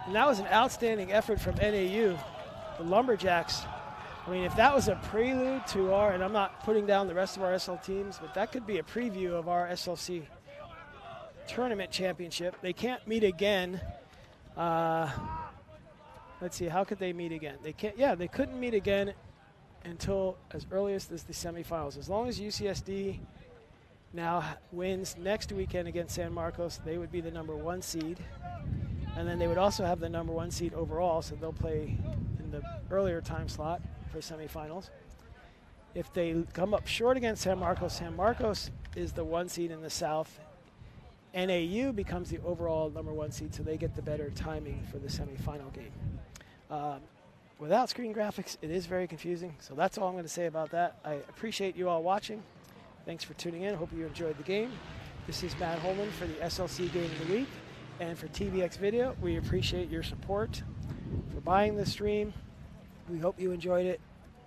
And that was an outstanding effort from NAU. The Lumberjacks, I mean, if that was a prelude to our, and I'm not putting down the rest of our SL teams, but that could be a preview of our SLC tournament championship. They can't meet again. Let's see, how could they meet again? They can't, yeah, they couldn't meet again until as early as the semifinals. As long as UCSD now wins next weekend against San Marcos, they would be the #1 seed. And then they would also have the #1 seed overall, so they'll play in the earlier time slot for semifinals. If they come up short against San Marcos is the 1 seed in the South. NAU becomes the overall #1 seed, so they get the better timing for the semifinal game. Without screen graphics, it is very confusing, so that's all I'm going to say about that. I appreciate you all watching. Thanks for tuning in. Hope you enjoyed the game. This is Matt Holman for the SLC Game of the Week. And for TVX Video, we appreciate your support for buying the stream. We hope you enjoyed it,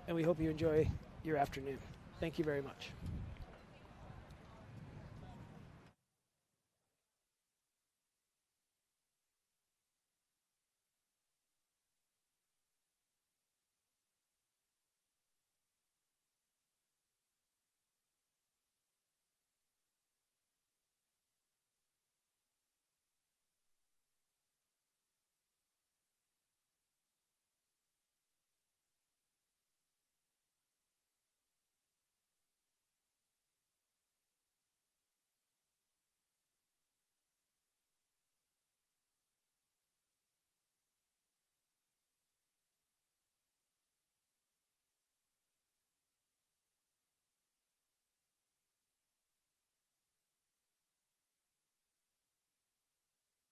and we hope you enjoy your afternoon. Thank you very much.